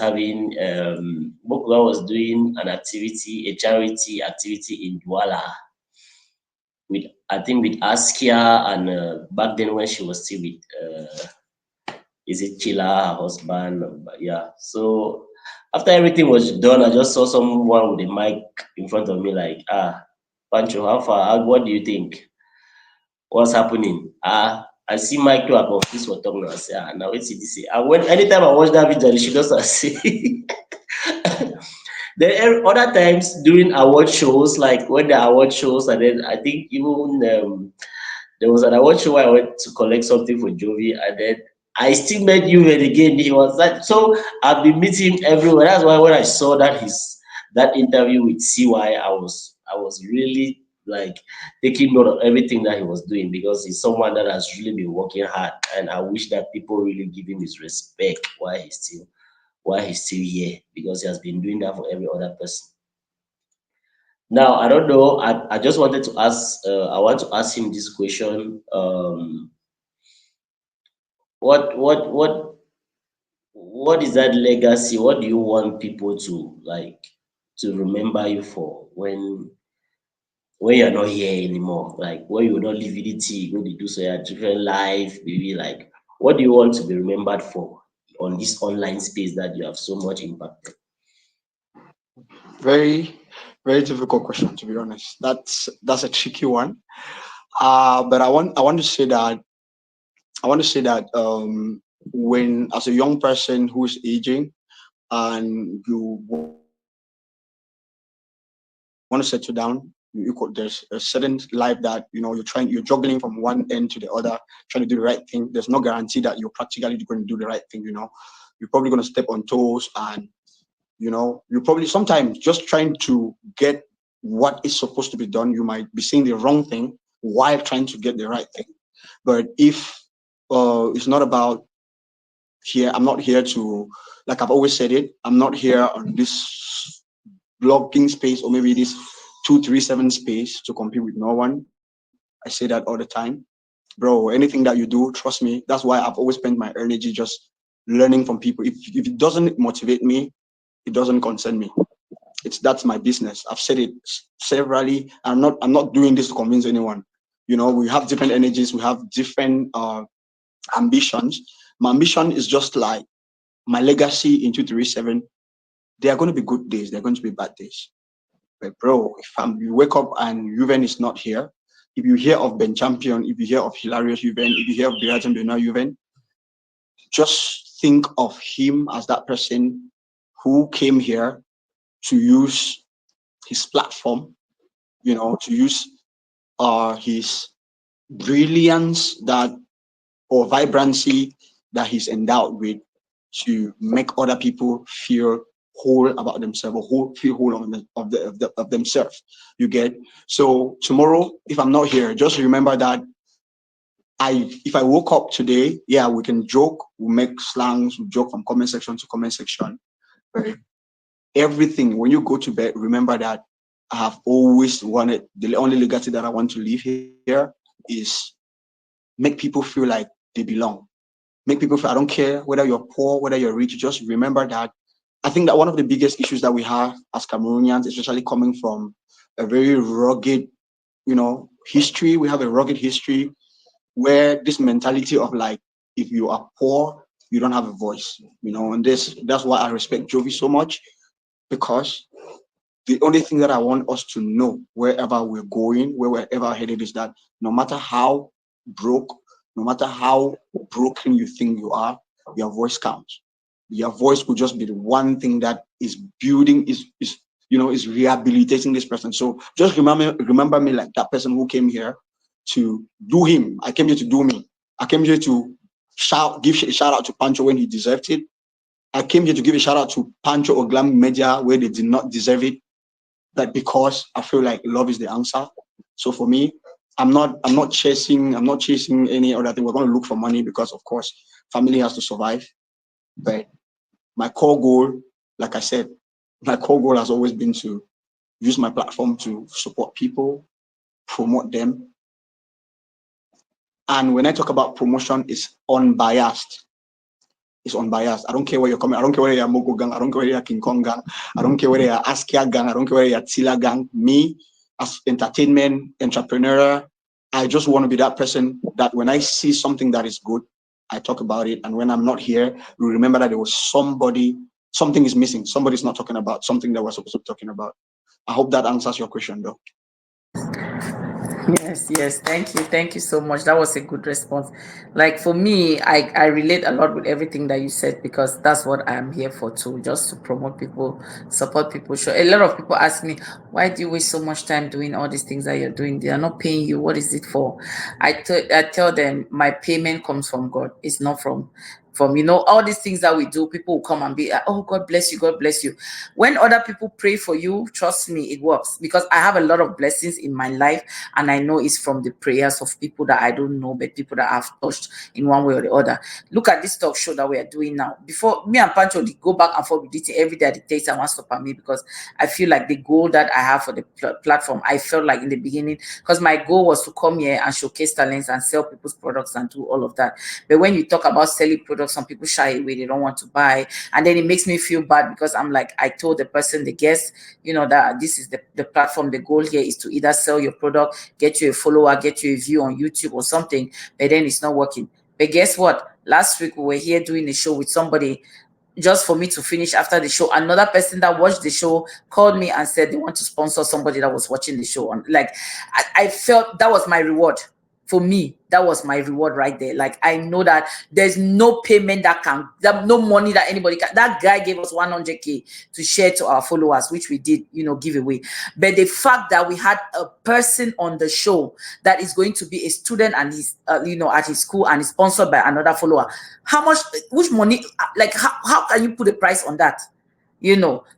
B: doing an activity, a charity activity in Douala with, I think, with Askia, and back then when she was still with is it Chila, her husband? Yeah. So after everything was done, I just saw someone with a mic in front of me, like, Pancho, how far? What do you think? What's happening? I see Mike to above this was talking. I say, now what's it say? And when anytime I watch that video, she just say. Then other times during award shows, like when the award shows, and then I think even there was an award show where I went to collect something for Jovi, and then I still met you again. He was that, so I've been meeting him everywhere. That's why when I saw that interview with CY, I was really like taking note of everything that he was doing, because he's someone that has really been working hard, and I wish that people really give him his respect while he's still here, because he has been doing that for every other person. Now, I don't know. I just wanted to ask. I want to ask him this question. What is that legacy? What do you want people to like to remember you for when you're not here anymore? Like when you not live unity, when you do so your different life, maybe like what do you want to be remembered for on this online space that you have so much impacted?
C: very, very difficult question, to be honest. That's a tricky one. But I want to say that when, as a young person who's aging and you want to settle down, there's a certain life that you're juggling from one end to the other, trying to do the right thing. There's no guarantee that you're practically going to do the right thing. You're probably going to step on toes, and you're probably sometimes just trying to get what is supposed to be done. You might be saying the wrong thing while trying to get the right thing. But if it's not about here, I'm not here to, like I've always said it, I'm not here on this blogging space or maybe this 237 space to compete with no one. I say that all the time. Bro, anything that you do, trust me, that's why I've always spent my energy just learning from people. If it doesn't motivate me, it doesn't concern me. That's my business. I've said it severally. I'm not doing this to convince anyone. We have different energies, we have different ambitions. My ambition is just like my legacy in 237. There are going to be good days, there are going to be bad days. But bro, if you wake up and Yuven is not here, if you hear of Ben Champion, if you hear of Hilarious Yuven, if you hear of Biradzem Benoit Yuven, just think of him as that person who came here to use his platform, to use his brilliance or vibrancy that he's endowed with to make other people feel whole about themselves, or feel whole of themselves. You get? So tomorrow, if I'm not here, just remember that if I woke up today, yeah, we can joke, we make slangs, we joke from comment section to comment section. But everything, when you go to bed, remember that I have always wanted, the only legacy that I want to leave here is make people feel like they belong. Make people feel, I don't care whether you're poor, whether you're rich, just remember that. I think that one of the biggest issues that we have as Cameroonians, especially coming from a very rugged, history, we have a rugged history where this mentality of like, if you are poor, you don't have a voice, and that's why I respect Jovi so much, because the only thing that I want us to know wherever we're going, wherever headed, is that no matter how broke, no matter how broken you think you are, your voice counts. Your voice could just be the one thing that is building, is rehabilitating this person. So just remember me like that person who came here to do him. I came here to do me. I came here to give a shout out to Pancho when he deserved it. I came here to give a shout out to Pancho or Glam Media where they did not deserve it. That because I feel like love is the answer. So for me, I'm not chasing any other thing. We're going to look for money because, of course, family has to survive. But my core goal, like I said, my core goal has always been to use my platform to support people, promote them. And when I talk about promotion, it's unbiased. It's unbiased. I don't care where you're coming. I don't care whether you're Mogo gang. I don't care whether you're King Kong gang. I don't care whether you're Askia gang. I don't care whether you're Tila gang. Me, as entertainment entrepreneur, I just want to be that person that when I see something that is good, I talk about it. And when I'm not here, we remember that there was something is missing. Somebody's not talking about something that we're supposed to be talking about. I hope that answers your question, though.
A: Yes, thank you so much. That was a good response. Like for me, I relate a lot with everything that you said, because that's what I'm here for too, just to promote people, support people. Sure, a lot of people ask me, why do you waste so much time doing all these things that you're doing? They are not paying you. What is it for? I tell them my payment comes from God. It's not from all these things that we do. People will come and be like, oh, God bless you, God bless you. When other people pray for you, trust me, it works, because I have a lot of blessings in my life, and I know it's from the prayers of people that I don't know, but people that I've touched in one way or the other. Look at this talk show that we are doing now. Before, me and Pancho go back and forth with it every day. It takes one stop at me, because I feel like the goal that I have for the platform, I felt like in the beginning, because my goal was to come here and showcase talents and sell people's products and do all of that. But when you talk about selling products, some people shy away, they don't want to buy, and then it makes me feel bad, because I'm like, I told the person, the guest, that this is the platform. The goal here is to either sell your product, get you a follower, get you a view on YouTube or something, but then it's not working. But guess what? Last week we were here doing a show with somebody. Just for me to finish after the show, another person that watched the show called me and said they want to sponsor somebody that was watching the show. And like, I felt that was my reward. For me, that was my reward right there. Like, I know that there's no payment no money that anybody can. That guy gave us 100K to share to our followers, which we did, give away. But the fact that we had a person on the show that is going to be a student and he's, at his school, and is sponsored by another follower, which money, like, how can you put a price on that?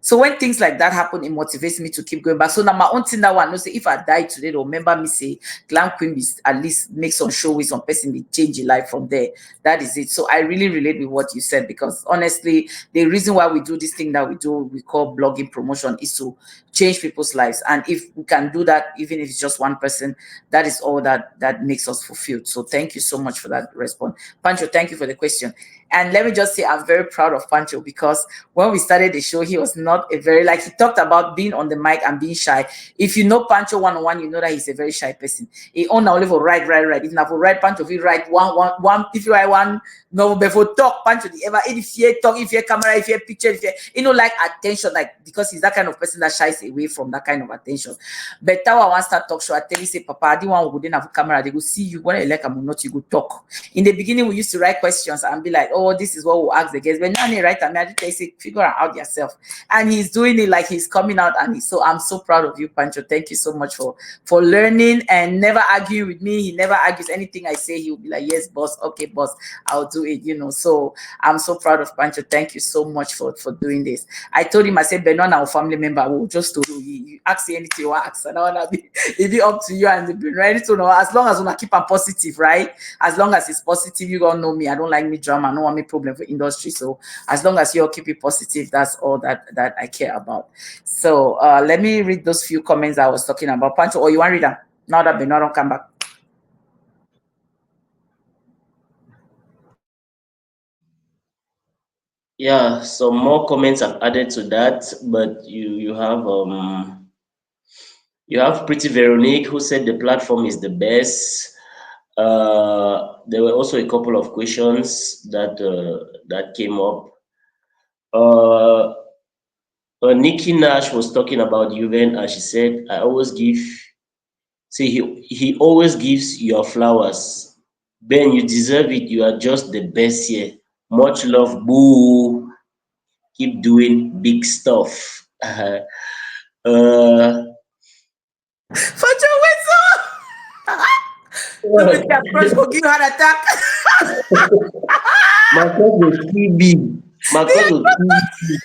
A: So when things like that happen, it motivates me to keep going back. So now my own thing now, I know, say if I die today, they'll remember me, say Glam Queen is at least make some show with some person, they change your life from there. That is it. So I really relate with what you said, because honestly, the reason why we do this thing that we do, we call blogging promotion, is to change people's lives. And if we can do that, even if it's just one person, that is all that makes us fulfilled. So thank you so much for that response. Pancho, thank you for the question. And let me just say, I'm very proud of Pancho, because when we started the show, show, he was not a very, like, he talked about being on the mic and being shy. If you know Pancho one-on-one, you know that he's a very shy person. He only for write. If you write Pancho, if you write one, if you write one, no, before talk, Pancho, if you talk, if you camera, if you picture, if you like attention, like, because he's that kind of person that shies away from that kind of attention. But that one start talk show, I tell you, say, Papa, I didn't want to go have a camera, they go see you, when I like I'm not, you go talk. In the beginning, we used to write questions and be like, oh, this is what we'll ask the guests. But now they write, and I just say, figure it out yourself. And he's doing it like he's coming out, and I'm so proud of you, Pancho. Thank you so much for learning and never arguing with me. He never argues anything I say. He'll be like, yes, boss, okay, boss, I'll do it, So I'm so proud of Pancho. Thank you so much for doing this. I told him, I said, Benoit, our family member, will just to you ask anything you ask, and I wanna be up to you and be ready to know. As long as we keep on positive, right? As long as it's positive, you gonna know me. I don't like me drama. I don't want me problem for industry. So as long as you keep it positive, that's all that I care about. So let me read those few comments I was talking about. Pancho, or you want to read them now that Benoit don't come back?
B: Yeah, some more comments I've added to that, but you have Pretty Veronique, who said the platform is the best. There were also a couple of questions that came up. Nikki Nash was talking about Yuven, and she said, "I always give. See, he always gives your flowers. Ben, you deserve it. You are just the best here. Much love, boo. Keep doing big stuff."
A: Pancho, what's up? Nobody approach will give you heart attack.
B: My friend was too big. My friend was too big.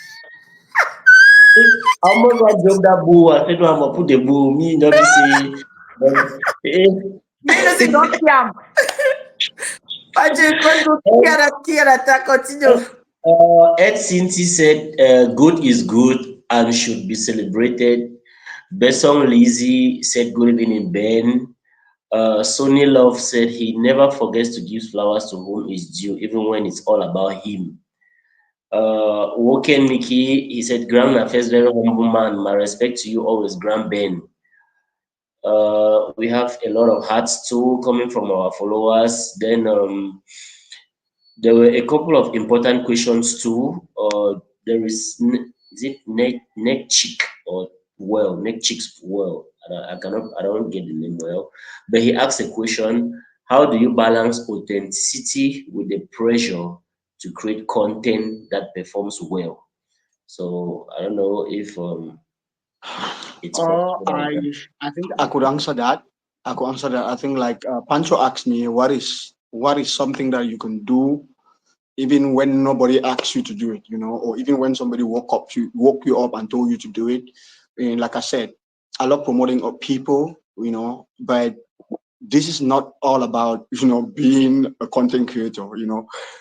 B: I'm not going to drop that boo. I said, no, I'm going to put the boo. Me, not be say.
A: Don't jam. Pancho, attack. Continue.
B: Ed Cinti said, good is good and should be celebrated. Besson Lizzie said, good evening, Ben. Sonny Love said he never forgets to give flowers to whom is due, even when it's all about him. Woken Mickey, he said, Grand Affairs, very humble man. My respect to you always, Grand Ben. We have a lot of hearts too coming from our followers. Then there were a couple of important questions too. There is it neck chick or well, neck chicks well. I don't get the name well. But he asked a question: how do you balance authenticity with the pressure to create content that performs well? So I don't know if it's possible.
C: I think I could answer that. I think like Pancho asked me, what is something that you can do even when nobody asks you to do it, or even when somebody woke you up and told you to do it. And like I said, I love promoting people, but this is not all about, being a content creator.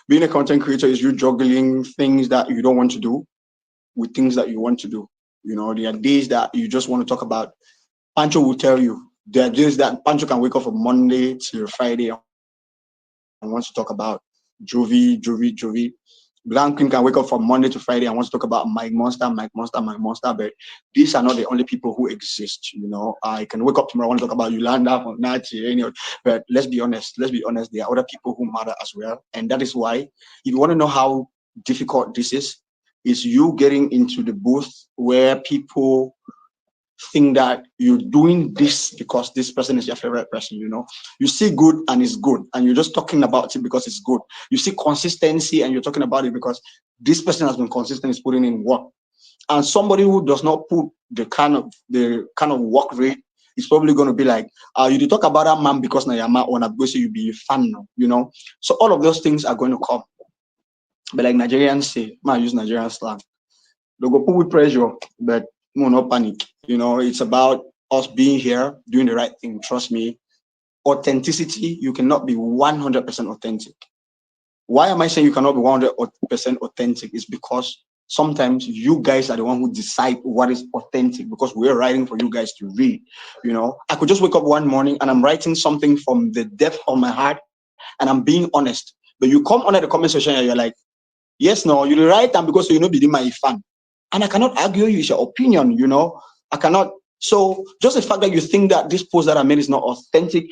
C: Being a content creator is you juggling things that you don't want to do with things that you want to do. There are days that you just want to talk about. Pancho will tell you there are days that Pancho can wake up from Monday to Friday and wants to talk about Jovi. Glam Queen can wake up from Monday to Friday and wants to talk about Mike Monster. But these are not the only people who exist. I can wake up tomorrow and want to talk about Yolanda from Nachi. But let's be honest. There are other people who matter as well, and that is why, if you want to know how difficult this is you getting into the booth where people think that you're doing this because this person is your favorite person. You see good and it's good, and you're just talking about it because it's good. You see consistency and you're talking about it because this person has been consistent, is putting in work. And somebody who does not put the kind of work rate is probably going to be like, you talk about that man because now you're man or because you be a fan now, So all of those things are going to come. But like Nigerians say, man, use Nigerian slang. They go put with pressure, but no panic. It's about us being here, doing the right thing. Trust me. Authenticity, you cannot be 100% authentic. Why am I saying you cannot be 100% authentic? Is because sometimes you guys are the one who decide what is authentic, because we're writing for you guys to read. I could just wake up one morning and I'm writing something from the depth of my heart and I'm being honest. But you come under the comment section and you're like, yes, no, you write them because you know be my fan. and I cannot argue you. It's your opinion, you know. I cannot. So just the fact that you think that this post that I made is not authentic,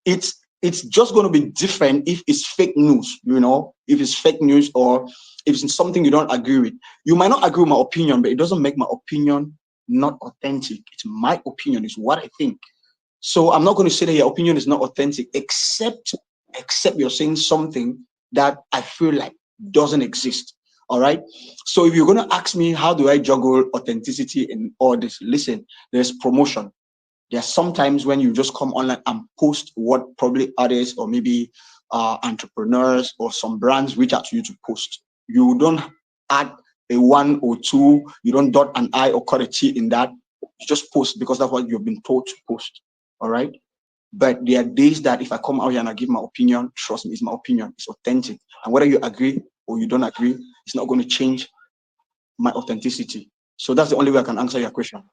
C: it's just going to be different if it's fake news, you know, if it's fake news or if it's something you don't agree with. You might not agree with my opinion, but it doesn't make my opinion not authentic. It's my opinion, it's what I think. So I'm not going to say that your opinion is not authentic, except you're saying something that I feel like doesn't exist. All right. So if you're going to ask me, how do I juggle authenticity in all this? Listen, there's promotion. There's sometimes when you just come online and post what probably others or maybe entrepreneurs or some brands reach out to you to post. You don't add a one or two, you don't dot an I or cut a T in that. You just post because that's what you've been told to post. All right. But there are days that if I come out here and I give my opinion, trust me, it's my opinion. It's authentic. And whether you agree or you don't agree, it's not going to change my authenticity. So that's the only way I can answer your question.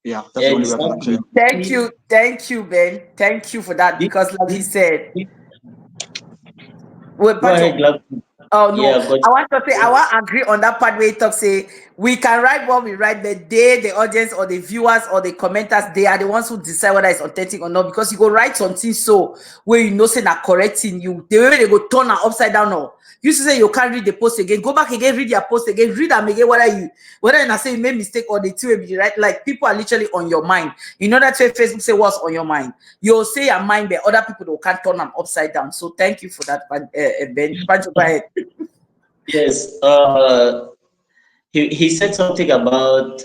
C: Yeah, that's the only way I can answer
B: Exactly.
C: you.
A: Thank you, Ben. Thank you for that. Because like he said, wait,
B: Go
A: Pancho.
B: ahead, Glam.
A: Oh no,
B: Yeah, but
A: I want to say I want to agree on that part where he talks say we can write what we write, but they, the audience or the viewers or the commenters, they are the ones who decide whether it's authentic or not. Because you go write something so where you know say that correcting you, the way they go turn and upside down. No, you used to say you can't read the post again, go back again, read your post again, read them again. Whether you say you made mistake or the two will be right. Like people are literally on your mind. You know that's where Facebook say what's on your mind. You'll say your mind, but other people don't can't turn them upside down. So thank you for that, Ben. Pancho, go ahead.
B: yes, he said something about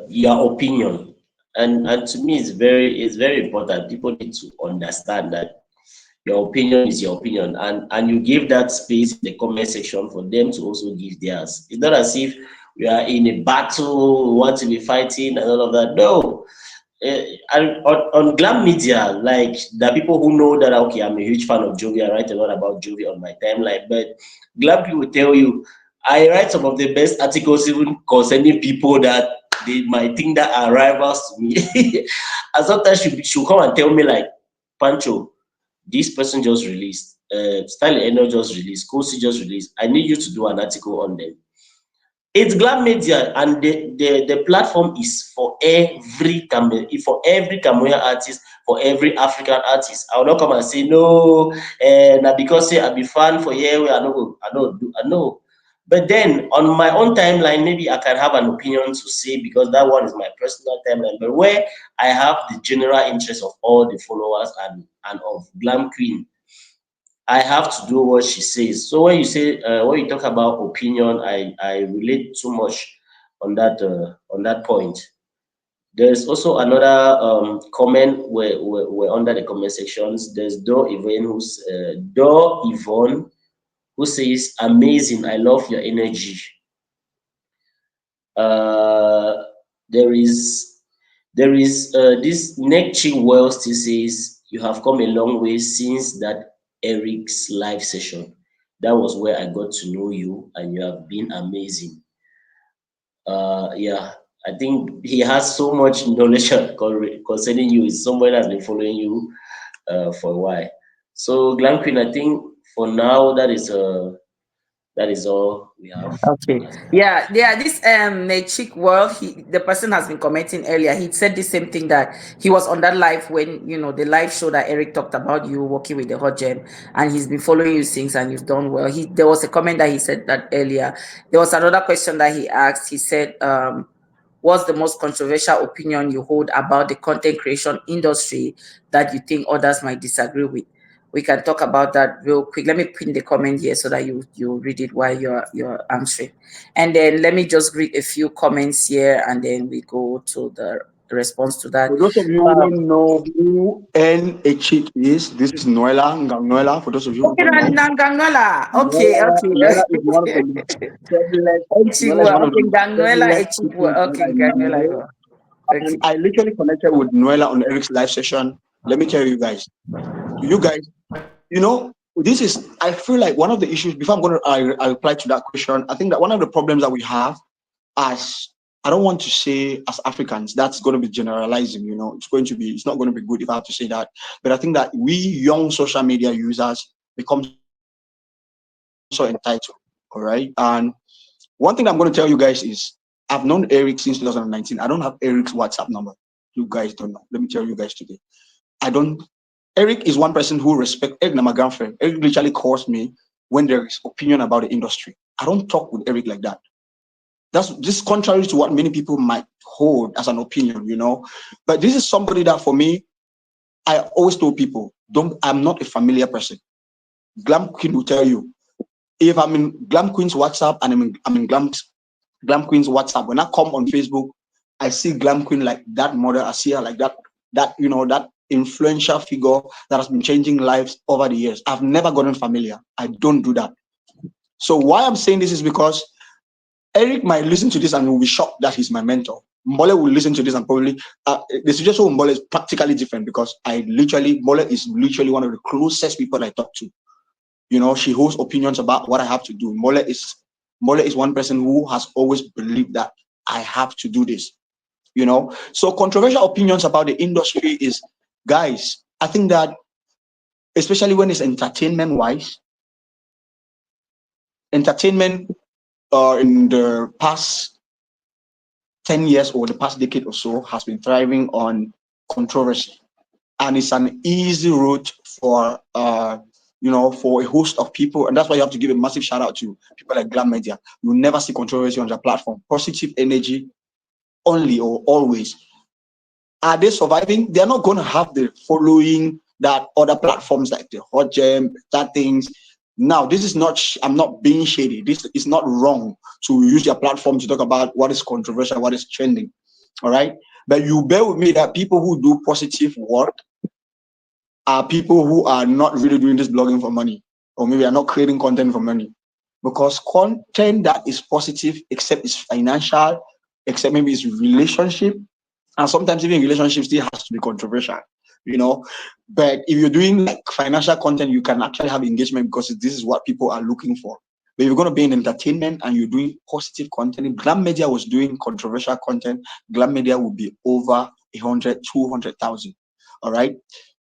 B: your opinion, and to me it's very important. People need to understand that your opinion is your opinion, and you give that space in the comment section for them to also give theirs. It's not as if we are in a battle, we want to be fighting and all of that. No. And on Glam Media, like the people who know that okay, I'm a huge fan of Jovi, I write a lot about Jovi on my timeline, but Glam people will tell you I write some of the best articles even concerning people that they might think that are rivals to me. And sometimes she'll come and tell me like, Pancho, this person just released, Style Eno just released, Kosi just released. I need you to do an article on them. It's Glam Media, and the platform is for every Cameroonian artist, for every African artist. I will not come and say no, now because say I be fan for here, I know. But then on my own timeline, maybe I can have an opinion to say because that one is my personal timeline. But where I have the general interest of all the followers and of Glam Queen, I have to do what she says. So when you say when you talk about opinion, I relate too much on that point. There's also another comment where under the comment sections. There's Do Yvonne who says amazing. I love your energy. Uh, there is this neck chick well still says you have come a long way since that Eric's live session. That was where I got to know you, and you have been amazing. Yeah, I think he has so much knowledge concerning you. Is someone that's been following you for a while. So, Glam Queen, I think for now that is all we have.
A: Okay. Yeah. This chick world, the person has been commenting earlier. He said the same thing that he was on that live when the live show that Eric talked about you working with the HotJem, and he's been following you since, and you've done well. There was a comment that he said that earlier. There was another question that he asked. He said, what's the most controversial opinion you hold about the content creation industry that you think others might disagree with? We can talk about that real quick. Let me pin the comment here so that you read it while you're answering. And then let me just read a few comments here and then we go to the response to that.
C: For those of you who don't know who NHIC is, this is Noela Ngangnoela. For those of you who
A: Okay,
C: don't know,
A: Ngangola. Okay,
C: Noela is one of
A: okay.
C: the prevalent. Noela is
A: Echigwa.
C: one of
A: Okay,
C: the
A: Ngangola,
C: prevalent people
A: Echigwa.
C: that
A: Okay,
C: I know.
A: Ngangola.
C: And
A: Okay.
C: I literally connected with Noela on Eric's live session. Let me tell you guys, this is, I feel like one of the issues, before I reply to that question, I think that one of the problems that we have as, I don't want to say as Africans, that's going to be generalizing, it's not going to be good if I have to say that. But I think that we young social media users become so entitled, all right? And one thing I'm going to tell you guys is, I've known Eric since 2019. I don't have Eric's WhatsApp number. You guys don't know. Let me tell you guys today. I don't. Eric is one person who respects Eric, my girlfriend. Eric literally calls me when there is opinion about the industry. I don't talk with Eric like that. That's just contrary to what many people might hold as an opinion, you know. But this is somebody that for me, I always told people, I'm not a familiar person. Glam Queen will tell you, if I'm in Glam Queen's WhatsApp and I'm in Glam Queen's WhatsApp, when I come on Facebook, I see Glam Queen like that mother. I see her like that that influential figure that has been changing lives over the years. I've never gotten familiar. I don't do that. So why I'm saying this is because Eric might listen to this and will be shocked that he's my mentor. Mbole will listen to this and probably the situation with Mbole is practically different because Mbole is literally one of the closest people I talk to. You know, she holds opinions about what I have to do. Mbole is one person who has always believed that I have to do this. You know, so controversial opinions about the industry is, guys, I think that especially when it's entertainment wise, entertainment in the past 10 years or the past decade or so has been thriving on controversy, and it's an easy route for for a host of people, and that's why you have to give a massive shout out to people like Glam Media. You'll never see controversy on their platform. Positive energy only or always. Are they surviving? They're not going to have the following that other platforms like the HotJem, that things. Now, this is not, I'm not being shady. This is not wrong to use your platform to talk about what is controversial, what is trending. All right. But you bear with me that people who do positive work are people who are not really doing this blogging for money, or maybe are not creating content for money. Because content that is positive, except it's financial, except maybe it's relationship, and sometimes even relationships still has to be controversial, you know. But if you're doing like financial content, you can actually have engagement because this is what people are looking for. But if you're going to be in entertainment and you're doing positive content, if Glam Media was doing controversial content, Glam Media would be over 100, 200,000. All right.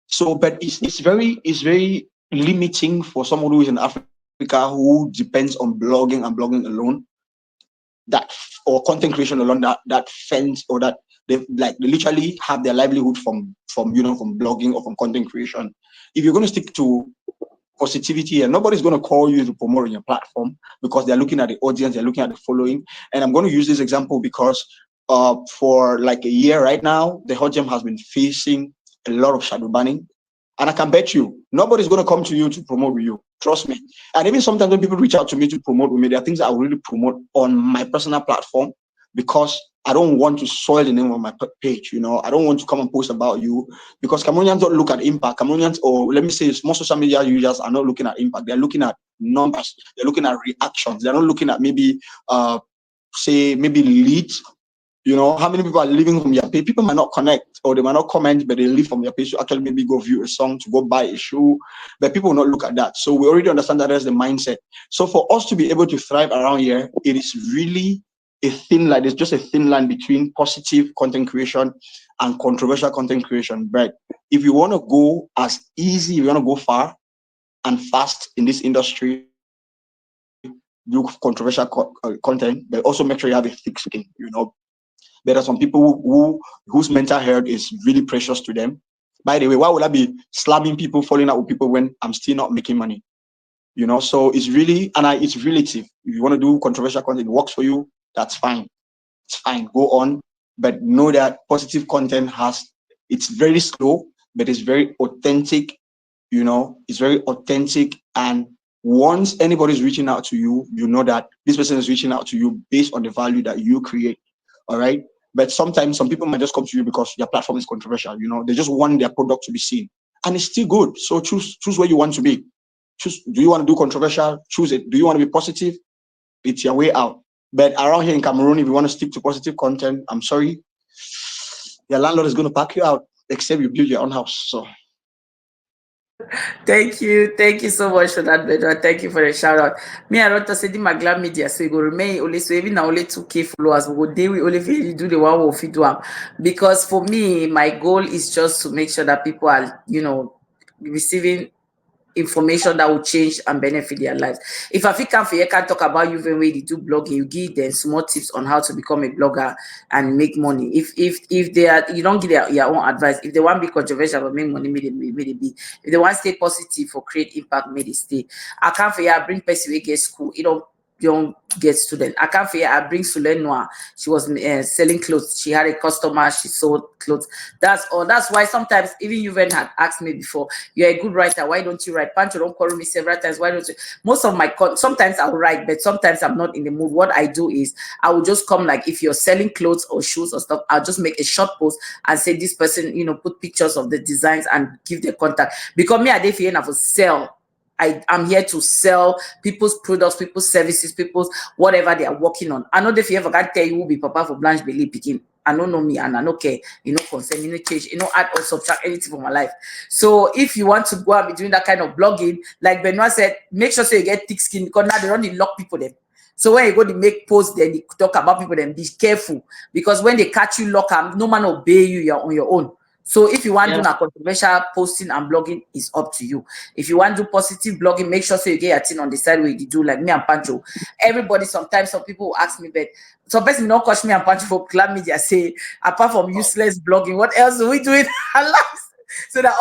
C: So, but it's very limiting for someone who is in Africa who depends on blogging and blogging alone, that or content creation alone, that fence or that they literally have their livelihood from from blogging or from content creation. If you're going to stick to positivity, and nobody's going to call you to promote on your platform because they're looking at the audience, they're looking at the following. And I'm going to use this example because for like a year right now, the HotJem has been facing a lot of shadow banning. And I can bet you, nobody's going to come to you to promote with you. Trust me. And even sometimes when people reach out to me to promote with me, there are things I will really promote on my personal platform because I don't want to soil the name of my page. You know, I don't want to come and post about you because Cameroonians don't look at impact. Cameroonians, or let me say, most social media users are not looking at impact. They're looking at numbers. They're looking at reactions. They're not looking at maybe, say, maybe leads. You know, how many people are leaving from your page? People might not connect or they might not comment, but they leave from your page to actually maybe go view a song, to go buy a shoe. But people will not look at that. So we already understand that there's the mindset. So for us to be able to thrive around here, it is really a thin line. There's just a thin line between positive content creation and controversial content creation. But if you want to go as easy, if you want to go far and fast in this industry, do controversial content, but also make sure you have a thick skin, you know. There are some people whose mental health is really precious to them. By the way, why would I be slamming people, falling out with people when I'm still not making money? You know, so it's really, it's relative. If you want to do controversial content, it works for you, that's fine. It's fine, go on. But know that positive content it's very slow, but it's very authentic. You know, it's very authentic. And once anybody's reaching out to you, you know that this person is reaching out to you based on the value that you create. All right. But sometimes some people might just come to you because your platform is controversial. You know, they just want their product to be seen, and it's still good. So choose where you want to be. Choose. Do you want to do controversial? Choose it. Do you want to be positive? It's your way out. But around here in Cameroon, if you want to stick to positive content, I'm sorry, your landlord is going to pack you out, except you build your own house. So.
A: Thank you so much for that, Bedra. Thank you for the shout out. Me, I don't say my Glam Media, so it will remain only so even now only 2K followers. We go day we only really do the one we fit do because for me, my goal is just to make sure that people are receiving information that will change and benefit their lives. If I can for you can talk about you when we do blogging, you give them small tips on how to become a blogger and make money. If they are, you don't give your own advice. If they want to be controversial but make money, may they be. If they want to stay positive for create impact, may they stay. I can't for you bring person we get school, young get student. I can't figure. I bring Sule Noir. She was selling clothes. She had a customer. She sold clothes. That's all. That's why sometimes even Yuven had asked me before, "You're a good writer. Why don't you write?" Pancho don't call me several times. Why don't you? Most of my sometimes I'll write, but sometimes I'm not in the mood. What I do is I will just come like if you're selling clothes or shoes or stuff, I'll just make a short post and say this person, put pictures of the designs and give their contact. Because me, I did feel for sell. I'm here to sell people's products, people's services, people's whatever they are working on. I know if you ever can tell you who be papa for Blanche Bailey picking. I don't know me and I don't care, concern, change, add or subtract anything from my life. So if you want to go and be doing that kind of blogging, like Benoit said, make sure so you get thick skin because now they don't lock people them. So when you go to make posts, then you talk about people, then be careful because when they catch you lock up, no man obey you, you're on your own. So if you want to do a controversial posting and blogging, it's up to you. If you want to do positive blogging, make sure so you get your thing on the side where you do like me and Pancho. Everybody, sometimes some people will ask me, but some person don't catch me and Pancho for Glam Media say, apart from useless blogging, what else do we do in our lives? So that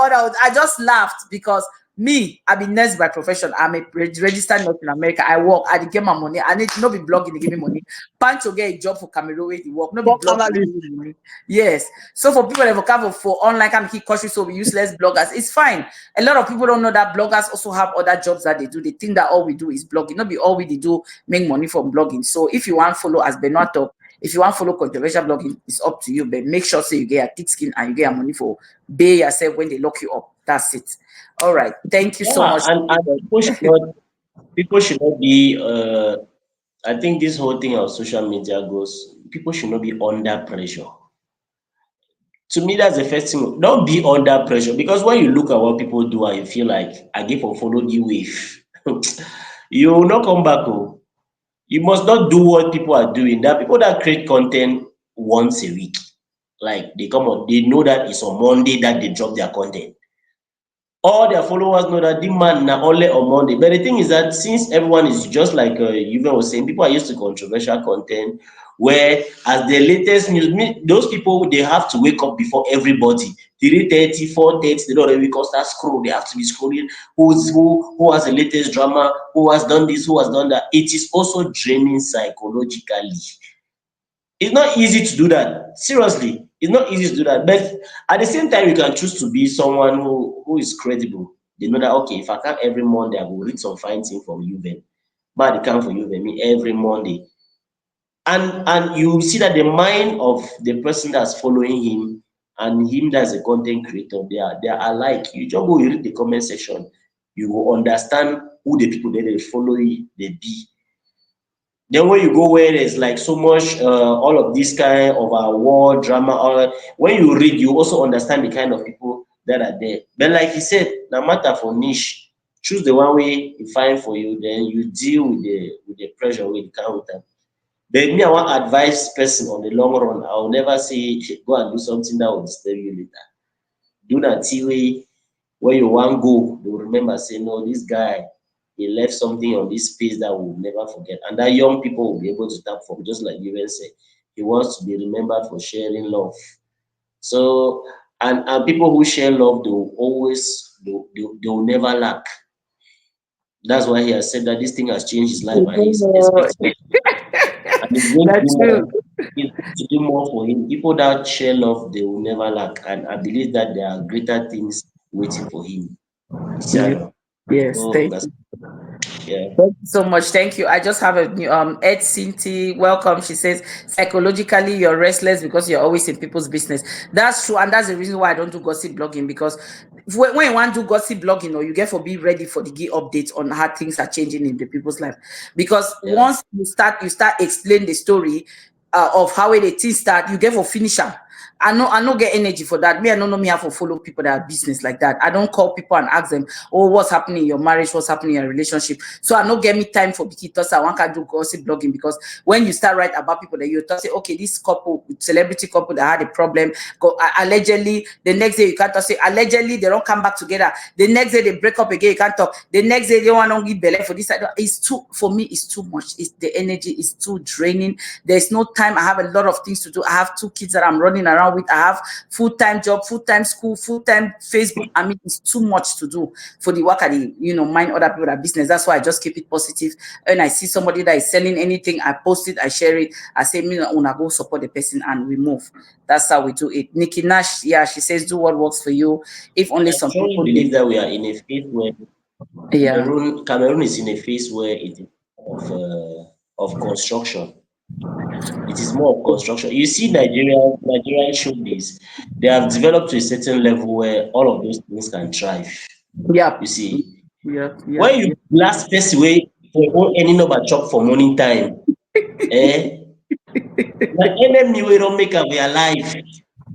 A: I just laughed because me, I've been nurse by profession. I'm a registered nurse in America. I work, I get my money. I need to not be blogging to give me money. Pancho get a job for Cameroon where he work, not be blogging to give me money. Yes. So for people that have covered for online can keep cautious so we useless bloggers, it's fine. A lot of people don't know that bloggers also have other jobs that they do. They think that all we do is blogging. Not be all we do make money from blogging. So if you want to follow as Benoit talk, if you want to follow controversial blogging, it's up to you. But make sure so you get a thick skin and you get your money for pay yourself when they lock you up. That's it. All right. Thank you so much.
B: And people should not be, I think this whole thing of social media goes, people should not be under pressure. To me, that's the first thing. Don't be under pressure because when you look at what people do and you feel like, I give or follow the wave, you will not come back. Oh. You must not do what people are doing. There are people that create content once a week. Like they come on, they know that it's on Monday that they drop their content. All their followers know that the man now only on Monday. But the thing is that since everyone is just like Yuven was saying, people are used to controversial content where as the latest news, those people, they have to wake up before everybody. 3:30, 4:30, they don't already start scroll. They have to be scrolling who has the latest drama, who has done this, who has done that. It is also draining psychologically. It's not easy to do that. Seriously, it's not easy to do that. But at the same time, you can choose to be someone who is credible. They know that, okay, if I come every Monday, I will read some fine thing from Yuven. But they come for Yuven, me every Monday. And you see that the mind of the person that's following him and him that's a content creator, they are alike. You just go, you read the comment section, you will understand who the people that they follow you, they be. Then when you go where there's like so much, all of this kind of war drama, when you read, you also understand the kind of people that are there. But like he said, no matter for niche, choose the one way you find for you, then you deal with the pressure with the counter. But me, I want advice person on the long run. I will never say go and do something that will disturb you later. Do that way when you want go, they will remember say, no, this guy, he left something on this space that we'll never forget. And that young people will be able to tap from, just like you said. He wants to be remembered for sharing love. So, and people who share love, they will always, they will never lack. That's why he has said that this thing has changed his life and he's expecting. And he's going to do more for him. People that share love, they will never lack. And I believe that there are greater things waiting for him.
A: Yes, thank you.
B: Yeah.
A: Thank you so much. Thank you. I just have a new Ed Cinti. Welcome. She says psychologically you're restless because you're always in people's business. That's true, and that's the reason why I don't do gossip blogging, because when you want to do gossip blogging, or you get for be ready for the updates on how things are changing in the people's life. Because once you start explain the story, of how the thing start, you get for finish am. I no get energy for that. Me, I don't know me how to follow people that are business like that. I don't call people and ask them, oh, what's happening in your marriage, what's happening in your relationship. So I don't get me time for Biki Toss. I want to do gossip blogging, because when you start write about people that you say, okay, this couple, celebrity couple that had a problem, allegedly, the next day you can't talk, say allegedly they don't come back together. The next day they break up again, you can't talk. The next day they want to give belly for this. It's too, for me, it's too much. It's the energy is too draining. There's no time. I have a lot of things to do. I have 2 kids that I'm running around with. I have full-time job, full-time school, full-time Facebook. I mean, it's too much to do for the work. I, mind other people that business. That's why I just keep it positive. And I see somebody that is selling anything, I post it, I share it. I say, me, I go support the person, and we move. That's how we do it. Nikki Nash, yeah, she says, do what works for you. If only some
B: people believe that we are in a phase where Cameroon is in a phase where it is of construction. It is more of construction. You see, Nigerian showbiz, they have developed to a certain level where all of those things can thrive.
A: Yeah.
B: You see,
A: when
B: you last person way for any number chop for morning time, like enemy we don't make up we alive.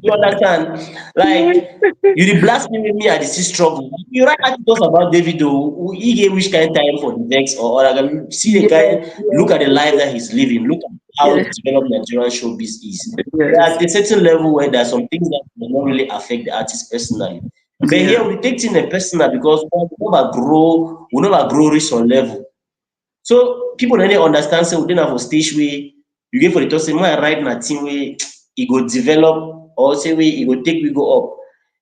B: You understand? Like you the blast me with me at the sea struggle. You write articles about Davido, he gave which kind of time for the vex or like, see the guy, look at the life that he's living, look at how developed Nigerian showbiz is. They're at a certain level where there are some things that do not really affect the artist personally. But here we take things personal because we never grow reach some level. So people don't understand say we don't have a stage where you get for the talk say my right na team where it go develop or say where it go take we go up.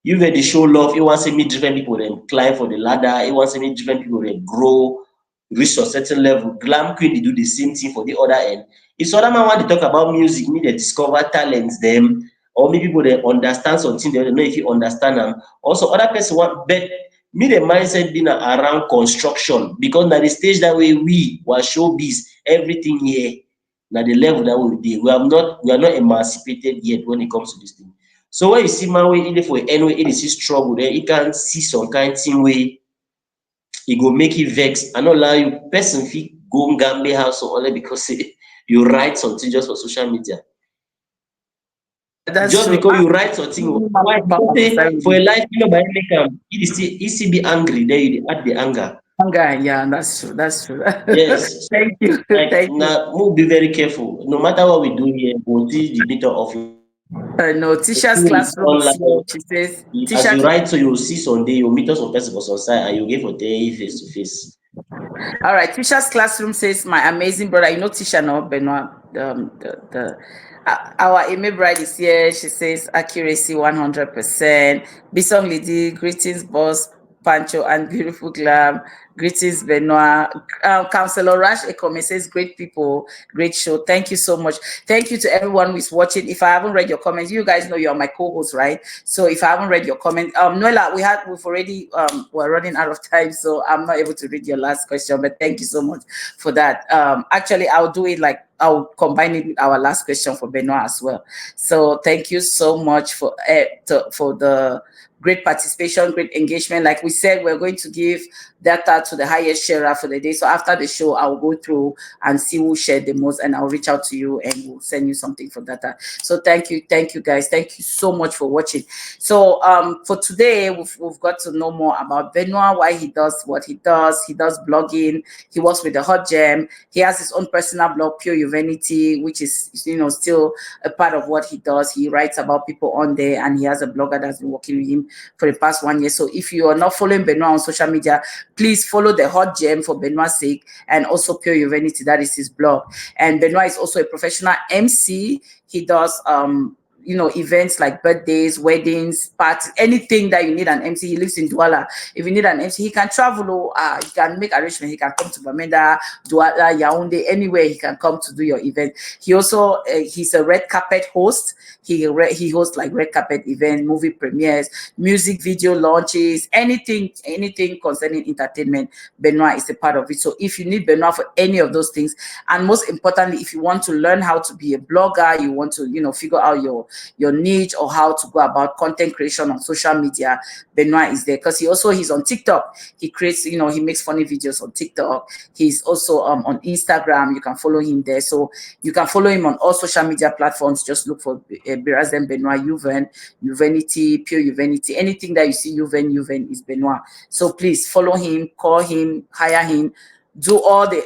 B: You get the show love, you want to see me different people then climb for the ladder, you want to see me different people then grow, reach a certain level. Glam Queen they do the same thing for the other end. If other man want to talk about music, me they discover talents them, or maybe people they understand something, they don't know if you understand them. Also other person want bet me the mindset being around construction because na the stage that way we were showbiz everything here na the level that we dey. We are not emancipated yet when it comes to this thing. So when you see man wey either for anyway it is struggle, then you can see some kind thing way it go make you vex. I not allow you person fit go Gambe house or only because you write something just for social media.
A: That's
B: just
A: true.
B: because you write something, why? Because for a life, you know, by make he be angry, then you add the anger.
A: Anger, yeah, that's true. That's true.
B: Yes.
A: Thank you.
B: Like
A: Thank
B: now, we'll be very careful. No matter what we do here, we'll teach the meter of
A: no, Tisha's classroom. She says,
B: as you write, so you'll see Sunday, you'll meet us on person for some side, and you'll get for day face to face.
A: All right, Tisha's classroom says, my amazing brother. You know Tisha, no, Benoit. Our Amy bride is here. She says accuracy 100%. Bisong Lady, greetings, boss Pancho and beautiful Glam. Greetings, Benoit. Councillor Rash Ekome says, great people, great show. Thank you so much. Thank you to everyone who is watching. If I haven't read your comments, you guys know you're my co-host, right? So if I haven't read your comment, Noella, we've already we're running out of time, so I'm not able to read your last question. But thank you so much for that. Actually, I'll do it like I'll combine it with our last question for Benoit as well. So thank you so much for the great participation, great engagement. Like we said, we're going to give data to the highest sharer for the day. So after the show, I'll go through and see who shared the most, and I'll reach out to you and we'll send you something for data. So thank you guys. Thank you so much for watching. So for today, we've got to know more about Benoit, why he does what he does. He does blogging. He works with the HotJem. He has his own personal blog, Pureyuvenity, which is still a part of what he does. He writes about people on there, and he has a blogger that's been working with him for the past 1 year. So if you are not following Benoit on social media, please follow the HotJem for Benoit's sake, and also Pureyuvenity, that is his blog. And Benoit is also a professional MC. He does events like birthdays, weddings, parties, anything that you need an MC. He lives in Douala. If you need an MC, he can travel. He can make arrangements. He can come to Bamenda, Douala, Yaoundé, anywhere he can come to do your event. He also he's a red carpet host. He hosts like red carpet events, movie premieres, music video launches, anything concerning entertainment. Benoit is a part of it. So if you need Benoit for any of those things, and most importantly, if you want to learn how to be a blogger, you want to figure out your your niche or how to go about content creation on social media, Benoit is there. Because he's on TikTok. He creates, he makes funny videos on TikTok. He's also on Instagram. You can follow him there. So you can follow him on all social media platforms. Just look for Biradzem Benoit Yuven, Yuvenity, Pureyuvenity. Anything that you see Yuven is Benoit. So please follow him, call him, hire him, do all the,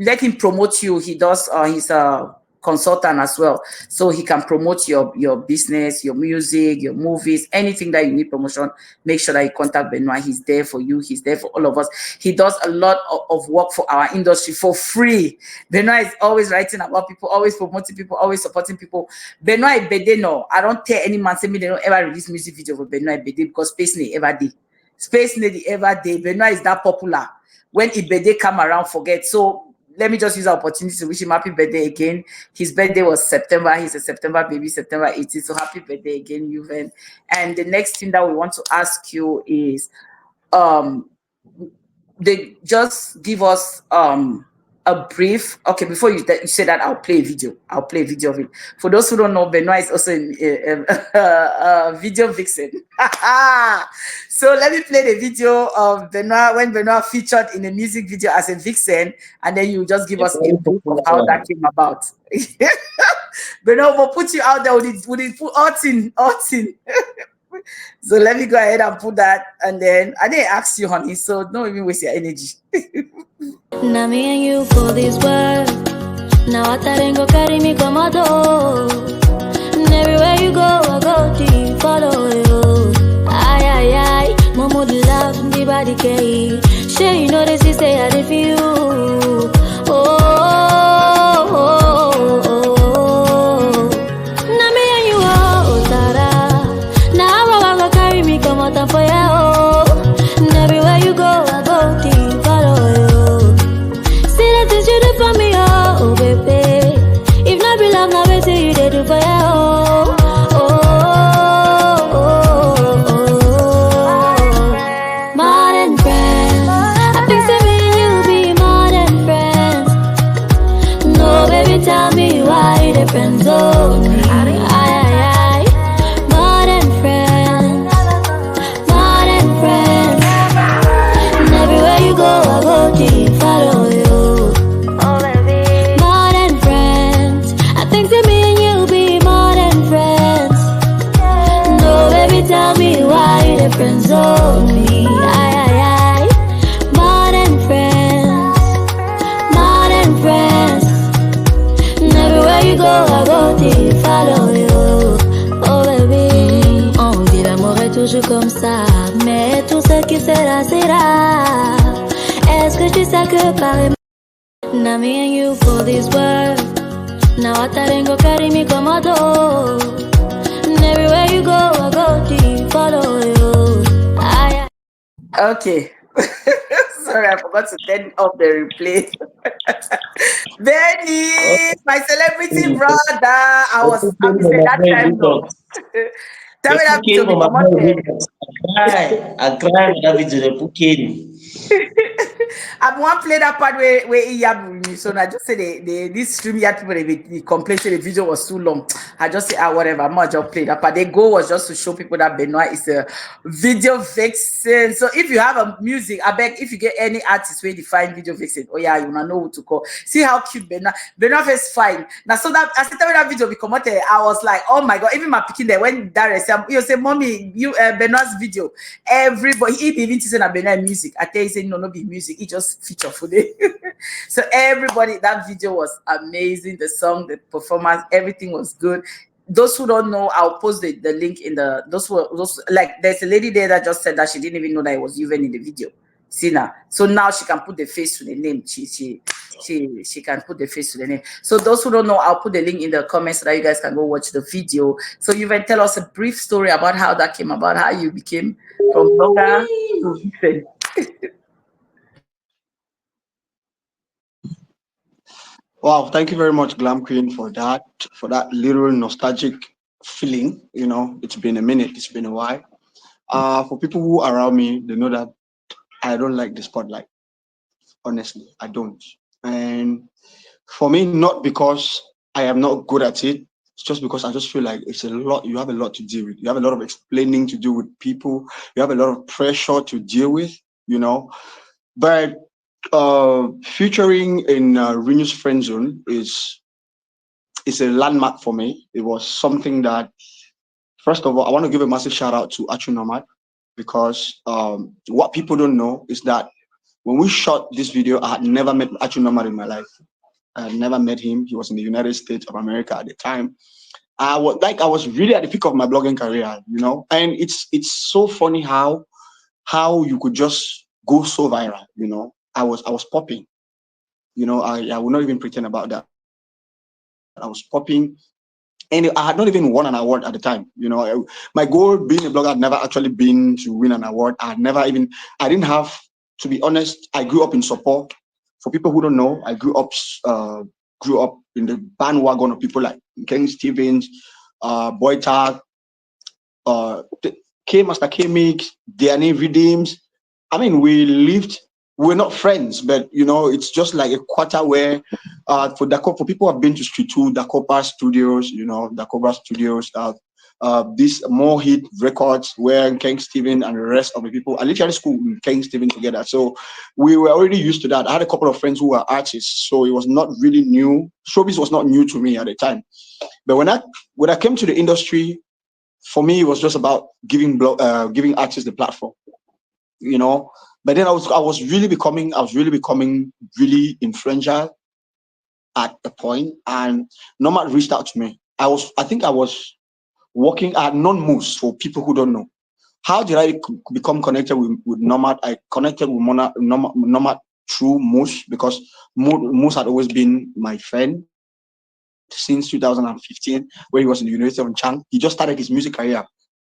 A: let him promote you. He does, he's a consultant as well. So he can promote your business, your music, your movies, anything that you need promotion. Make sure that you contact Benoit. He's there for you. He's there for all of us. He does a lot of work for our industry for free. Benoit is always writing about people, always promoting people, always supporting people. Benoit Bede, no, I don't tell any man, say me they don't ever release music video for Benoit Bede because Space Nady ever did. Space Nady ever did. Benoit is that popular. When Ibede come around, forget. So let me just use the opportunity to wish him happy birthday again. His birthday was September. He's a September baby, September 18th. So happy birthday again, Yuven. And the next thing that we want to ask you is, they just give us a brief. Okay, before you say that, I'll play a video. I'll play a video of it. For those who don't know, Benoit is also a video vixen. So let me play the video of Benoit when Benoit featured in a music video as a vixen, and then you just give us a brief of how that came about. Benoit will put you out there with it put all in. So let me go ahead and put that, and then I didn't ask you, honey, so don't even waste your energy.
D: Now me and you for this world. Now I thought go carry me come out. And everywhere you go, I go deep, follow you. Aye, Momo the love, the body carry. Sure you know this is say I did for you. Now me and you Tara. Now I go carry me come out for you. And everywhere you go, I go deep, follow you. See that things you do for me, oh baby. If not be love, now wait till you they do for you. More than friends. I think to me you be more than friends. No, baby, tell me why the friends owe me. Aye. More than friends. More than friends. And everywhere you go, I go deep, follow you. Tell me why the friends owe me. Aye. More than friends. More than friends. And everywhere you go, I go deep, follow you. Oh baby, on dit l'amour est toujours comme ça, mais tout ce qui sera, sera. Est-ce que tu sais que par now me and you for this world. Now I thought go carry me come out. And everywhere you go, I go deep, follow you.
A: Okay. Sorry, I forgot to turn off the replay. Benny, my celebrity brother. I was happy to say that time. No. Tell me that video
B: I cried that video the
A: I want to play that part where Iyab me. So I just say this stream yard people they complain say the video was too long. I just say whatever. I'm not just play that part. The goal was just to show people that Benoit is a video vixen. So if you have a music, I beg if you get any artist where you find video vixen, oh yeah, you wanna know who to call. See how cute Benoit is fine. Now so that I said that video become out, I was like, oh my god, even my picking there when Dare said, you say, mommy, you Benoit's video, everybody he even say that Benoit music. I tell you say no be music, it just feature for them. So everybody, that video was amazing. The song, the performance, everything was good. Those who don't know, I'll post the link in the those like there's a lady there that just said that she didn't even know that it was Yuven in the video. See now, so now she can put the face to the name. She can put the face to the name. So those who don't know, I'll put the link in the comments so that you guys can go watch the video. So you can tell us a brief story about how that came about, how you became from blogger to Vixen.
C: Wow, thank you very much, Glam Queen, for that little nostalgic feeling. You know, it's been a minute, it's been a while. For people who are around me, they know that I don't like the spotlight. Honestly, I don't. And for me, not because I am not good at it, It's just because I just feel like it's a lot. You have a lot to deal with. You have a lot of explaining to do with people. You have a lot of pressure to deal with, you know. But featuring in Renew's Friend Zone is a landmark for me. It was something that, first of all, I want to give a massive shout out to Achu Nomad, because what people don't know is that when we shot this video, I had never met Achu Nomad in my life. I had never met him. He was in the United States of America at the time. I was really at the peak of my blogging career, you know. And it's so funny how you could just go so viral, you know. I was popping, you know. I will not even pretend about that. I was popping, and I had not even won an award at the time. You know, my goal being a blogger had never actually been to win an award. I didn't have, to be honest, I grew up in support. For people who don't know, I grew up in the bandwagon of people like Ken Stevens, Boy Tag, K Master K Mix, DNA Redeems. I mean, we're not friends, but you know, it's just like a quarter where for people who have been to Street 2, Dakopa Studios, you know, Dakopa Studios, this more hit records where King Steven and the rest of the people, I literally school with King Steven together. So we were already used to that. I had a couple of friends who were artists, so it was not really new. Showbiz was not new to me at the time. But when I came to the industry, for me, it was just about giving artists the platform, you know. But then I was really becoming really influential at a point, and Nomad reached out to me. I think I was working at non-moose. For people who don't know, how did I become connected with Nomad? I connected with Nomad through Moose, because Moose had always been my friend since 2015, where he was in the University of Chang. He just started his music career,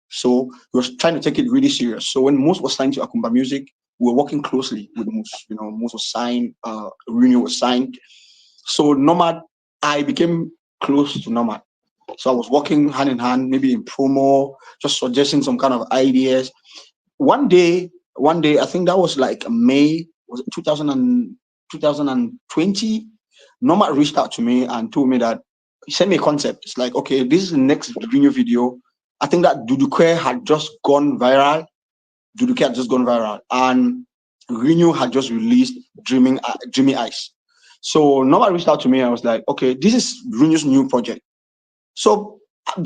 C: so he was trying to take it really serious. So when Moose was signed to Akumba Music, we were working closely with Moose. You know, Moose was signed, Renewal was signed. So Nomad, I became close to Nomad. So I was working hand in hand, maybe in promo, just suggesting some kind of ideas. One day, I think that was like May, was it 2020? Nomad reached out to me and told me that he sent me a concept. It's like, okay, this is the next video. I think that Dukamer had just gone viral. And Renew had just released Dreamy Eyes. So Nomad reached out to me. I was like, okay, this is Renew's new project. So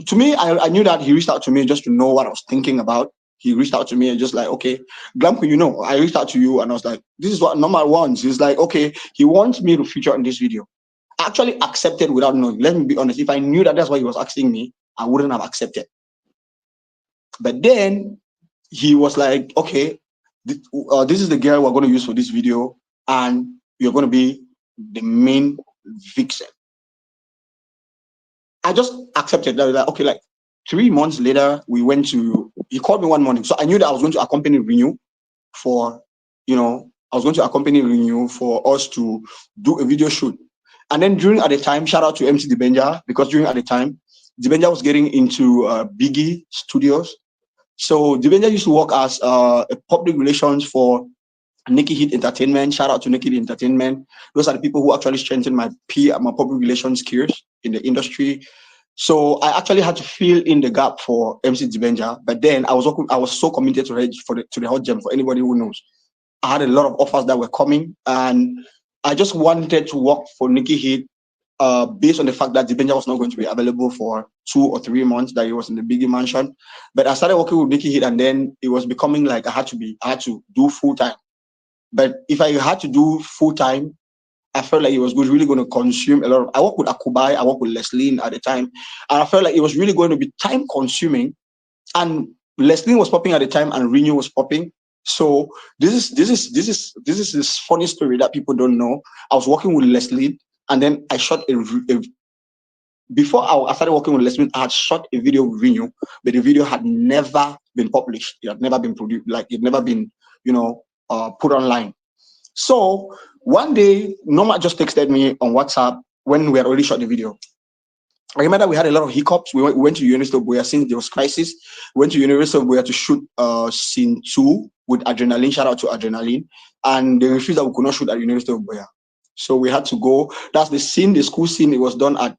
C: to me, I knew that he reached out to me just to know what I was thinking about. He reached out to me and just like, okay, Glamco, you know, I reached out to you and I was like, this is what Nomad wants. He's like, okay, he wants me to feature in this video. I actually accepted without knowing. Let me be honest. If I knew that that's what he was asking me, I wouldn't have accepted. But then he was like, okay, this is the girl we're going to use for this video, and you're going to be the main Vixen. I just accepted that. Like, okay, like 3 months later, he called me one morning. So I knew that I was going to accompany Renew for us to do a video shoot. And then at the time, shout out to MC Dibenja, because at the time, Dibenja was getting into Biggie Studios. So Dibenja used to work as a public relations for Nikki Hit Entertainment. Shout out to Nikki Hit Entertainment. Those are the people who actually strengthened my public relations skills in the industry. So I actually had to fill in the gap for MC Dibenja. But then I was so committed to the HotJem. For anybody who knows, I had a lot of offers that were coming, and I just wanted to work for Nikki Hit based on the fact that Dibenja was not going to be available for 2 or 3 months, that he was in the Biggie mansion. But I started working with Nikki Hit, and then it was becoming like I had to do full time. But if I had to do full time, I felt like it was really going to consume a lot of. I worked with Akubai, I worked with Leslie at the time, and I felt like it was really going to be time consuming. And Leslie was popping at the time, and Renew was popping. So this is this funny story that people don't know. I was working with Leslie, and then I shot before I started working with Leslie, I had shot a video with Renew, but the video had never been published. It had never been produced, like it never been, put online. So one day, Nomad just texted me on WhatsApp when we had already shot the video. I remember we had a lot of hiccups. We went to University of Boya since there was crisis. We went to University of Boya to shoot scene 2 with Adrenaline. Shout out to Adrenaline. And they refused that we could not shoot at University of Boya. So we had to go. That's the school scene. It was done at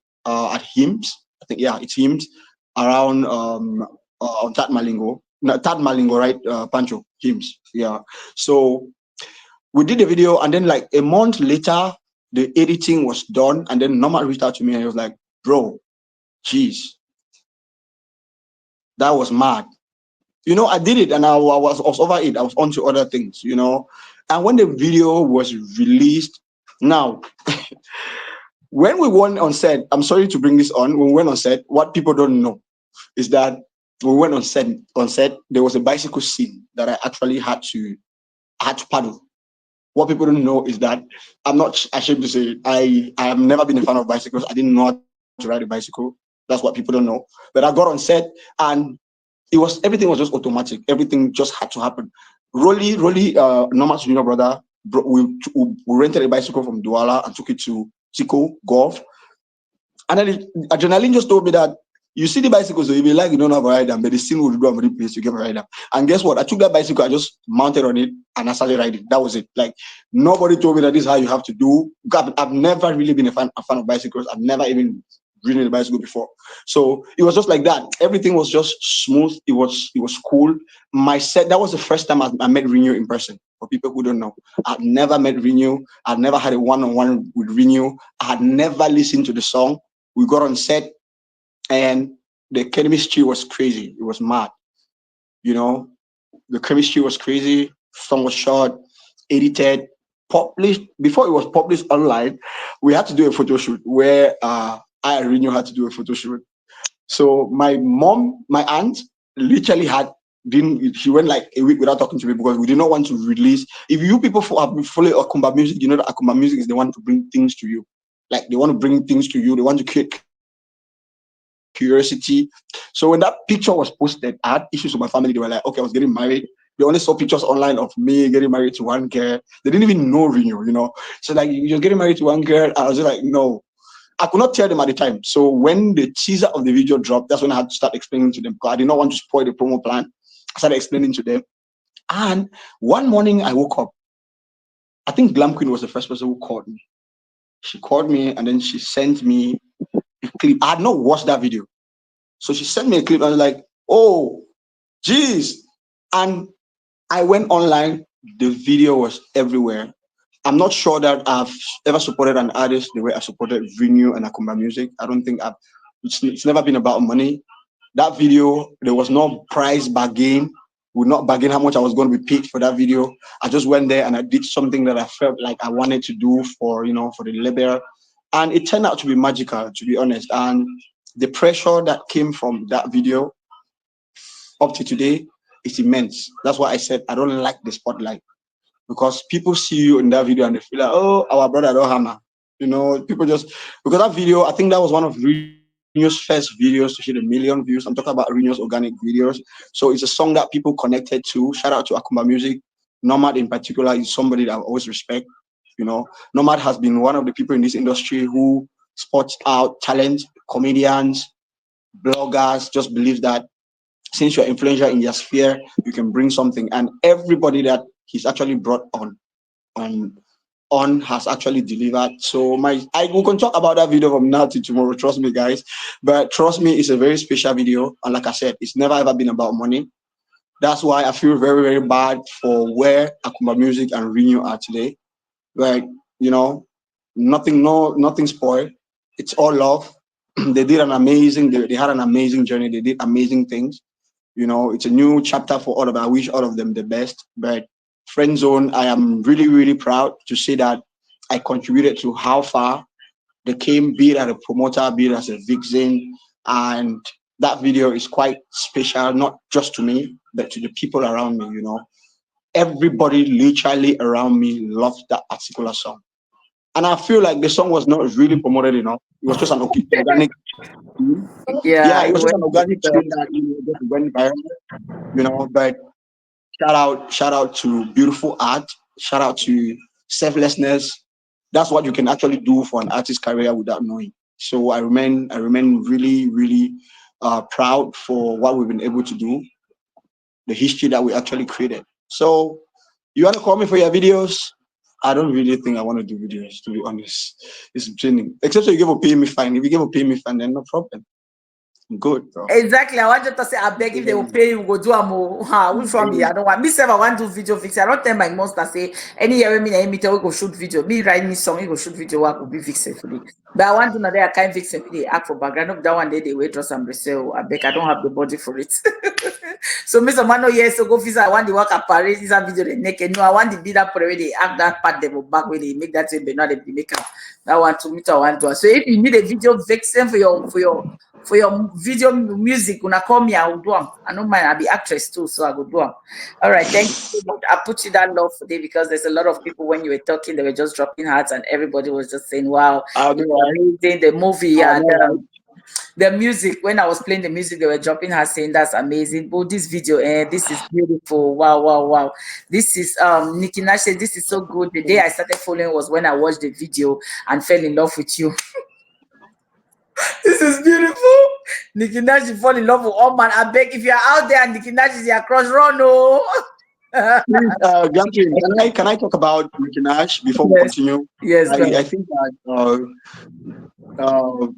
C: HIMS. I think, yeah, it hymns around on Tat Malingo. No, Tat Malingo, right? Pancho hymns. Yeah. So we did the video, and then like a month later, the editing was done, and then Norman reached out to me and he was like, "Bro, jeez, that was mad." You know, I did it, and I was over it. I was on to other things, you know. And when the video was released, now when we went on set, I'm sorry to bring this on. When we went on set, what people don't know is that when we went on set, there was a bicycle scene that I actually had to paddle. What people don't know is that I'm not ashamed to say it, I have never been a fan of bicycles. I didn't know how to ride a bicycle. That's what people don't know. But I got on set, and everything was just automatic. Everything just had to happen. Rolly, Norman's junior brother, we rented a bicycle from Douala and took it to Tico Golf. And then adrenaline just told me that you see the bicycles, so you be like, you don't have a ride them, but the scene will do a place, you get a ride them. And guess what? I took that bicycle, I just mounted on it, and I started riding. That was it. Like, nobody told me that this is how you have to do. I've never really been a fan of bicycles. I've never even ridden a bicycle before. So it was just like that. Everything was just smooth. It was cool. That was the first time I met Renew in person. For people who don't know, I'd never met Renew. I'd never had a one-on-one with Renew. I had never listened to the song. We got on set, and the chemistry was crazy. It was mad. You know, the chemistry was crazy. Song was shot, edited, published. Before it was published online, we had to do a photo shoot where I and Renew had to do a photo shoot. So my aunt, literally she went like a week without talking to me because we did not want to release. If you people have been following Akumba music, you know that Akumba music is the one to bring things to you. Like, they want to bring things to you. They want to create curiosity. So when that picture was posted, I had issues with my family. They were like, okay, I was getting married. They only saw pictures online of me getting married to one girl. They didn't even know Renew, you know. So like, you're getting married to one girl. I was just like, no. I could not tell them at the time. So when the teaser of the video dropped, that's when I had to start explaining to them, because I did not want to spoil the promo plan. I started explaining to them. And one morning I woke up. I think Glam Queen was the first person who called me. She called me, and then she sent me a clip. I had not watched that video. So she sent me a clip, and I was like, oh, geez. And I went online. The video was everywhere. I'm not sure that I've ever supported an artist the way I supported Renew and Akumba Music. I don't think it's never been about money. That video, there was no price bargain. Would not bargain how much I was going to be paid for that video. I just went there and I did something that I felt like I wanted to do for the label. And it turned out to be magical, to be honest. And the pressure that came from that video up to today is immense. That's why I said I don't like the spotlight, because people see you in that video and they feel like, oh, our brother don't hammer. You know, people just, because that video, I think that was one of Renew's first videos to hit 1 million views. I'm talking about Renew's organic videos. So it's a song that people connected to. Shout out to Akumba Music. Nomad in particular is somebody that I always respect. You know, Nomad has been one of the people in this industry who spots out talent, comedians, bloggers, just believes that since you're influential in your sphere, you can bring something. And everybody that he's actually brought on has actually delivered. So we can talk about that video from now to tomorrow, trust me, guys. But trust me, it's a very special video. And like I said, it's never ever been about money. That's why I feel very, very bad for where Akumba Music and Renew are today. Like, you know, nothing spoiled. It's all love. They did they had an amazing journey. They did amazing things. You know, it's a new chapter for all of them. I wish all of them the best. But Friend Zone, I am really, really proud to say that I contributed to how far they came, be it as a promoter, be it as a Vixen. And that video is quite special, not just to me, but to the people around me, you know. Everybody literally around me loved that particular song. And I feel like the song was not really promoted enough. It was just an organic tune. Yeah,
A: Yeah,
C: it
A: it
C: was just an
A: went.
C: organic tune that just went viral, you know. But shout out to beautiful art. Shout out to selflessness. That's what you can actually do for an artist career without knowing. So I remain really, really proud for what we've been able to do, the history that we actually created. So you want to call me for your videos? I don't really think I want to do videos, to be honest. It's draining. Except so you give a pay me fine. If you give a pay me fine, then no problem. good, bro.
A: Exactly. I want you to say, I beg if they will pay you, go do a more. Which one be? I don't want me say I want to do video Vixen. I don't tell my monster say any year me na me tell we go shoot video. Me write me song, we go shoot video. Work will be Vixen for me. But I want to know that I can't Vixen. They act for background. Of that one day they wait some resale. I beg I don't have the body for it. So me some man no yes so go visit. I want the work at Paris. This a video they naked. No, I want the beat up where they act that part. They will back where they make that thing, but not they make up. That one to me to one to. So if you need a video Vixen for your video music, when I call me, I will do them. I don't mind, I'll be actress too, so I will do them. All right, thank you so much. I put you that love today because there's a lot of people when you were talking, they were just dropping hearts and everybody was just saying, wow, amazing, the movie and the music. When I was playing the music, they were dropping hearts saying that's amazing. But this video, this is beautiful. Wow. This is Nicki Minaj said this is so good. The day I started following was when I watched the video and fell in love with you. This is beautiful. Nicki Minaj, you fall in love with all man. I beg if you're out there and Nicki Minaj is your crush, run, no.
C: Please, can I talk about Nicki Minaj before we continue?
A: Yes,
C: I think that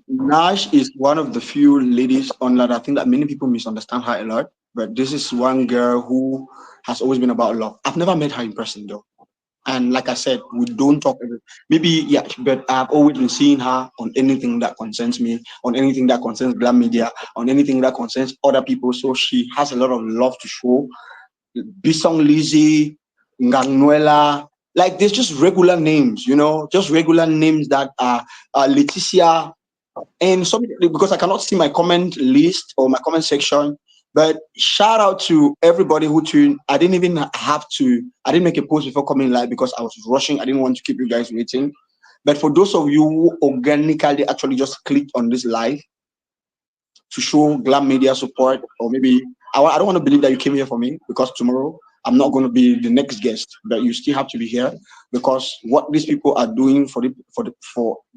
C: Nash is one of the few ladies online. I think that many people misunderstand her a lot. But this is one girl who has always been about love. I've never met her in person though. And like I said, we don't talk. Maybe, yeah, but I've always been seeing her on anything that concerns me, on anything that concerns Glam Media, on anything that concerns other people. So she has a lot of love to show. Bisong Lizzie, Ngangnuela, like there's just regular names, just regular names that are Leticia. And some, because I cannot see my comment list or my comment section. But shout out to everybody who tuned. I didn't make a post before coming live because I was rushing. I didn't want to keep you guys waiting. But for those of you who organically actually just clicked on this live to show Glam Media support, or maybe, I don't want to believe that you came here for me because tomorrow I'm not going to be the next guest, but you still have to be here because what these people are doing for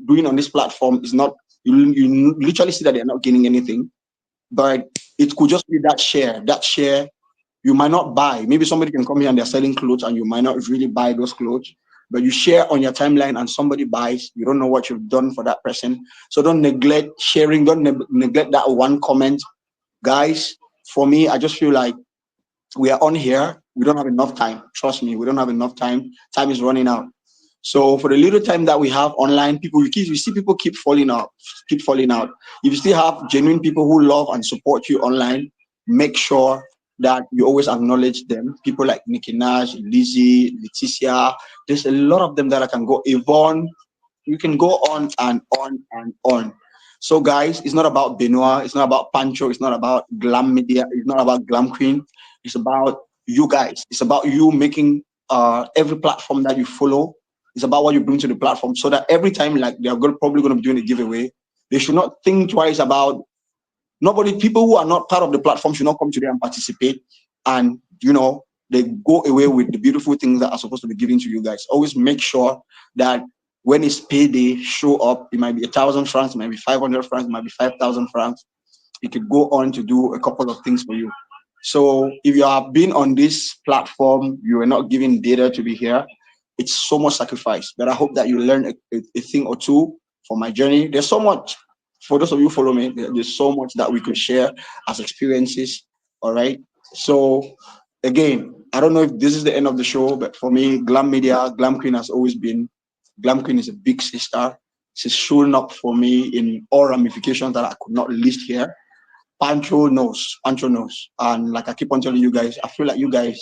C: doing on this platform is not, you literally see that they're not gaining anything. But it could just be that share you might not buy. Maybe somebody can come here and they're selling clothes and you might not really buy those clothes, but you share on your timeline and somebody buys. You don't know what you've done for that person. So don't neglect sharing. Don't neglect that one comment. Guys, for me, I just feel like we are on here. We don't have enough time. Trust me, we don't have enough time. Time is running out. So for the little time that we have online, you see people keep falling out. If you still have genuine people who love and support you online, make sure that you always acknowledge them. People like Nicki Minaj, Lizzie, Leticia. There's a lot of them that I can go. Yvonne, you can go on and on and on. So guys, it's not about Benoit, it's not about Pancho, it's not about Glam Media, it's not about Glam Queen. It's about you guys. It's about you making every platform that you follow. It's about what you bring to the platform, so that every time, like they're probably going to be doing a giveaway, they should not think twice about people who are not part of the platform should not come today and participate, and they go away with the beautiful things that are supposed to be given to you guys. Always make sure that when it's payday, show up. It might be 1,000 francs, it might be 500 francs, it might be 5,000 francs. You could go on to do a couple of things for you. So if you have been on this platform, you are not given data to be here. It's so much sacrifice, but I hope that you learn a thing or two for my journey. There's so much, for those of you who follow me, there's so much that we could share as experiences. All right. So again, I don't know if this is the end of the show, but for me, Glam Media, Glam Queen has always been, Glam Queen is a big sister. She's shown up for me in all ramifications that I could not list here. Pancho knows. And like I keep on telling you guys, I feel like you guys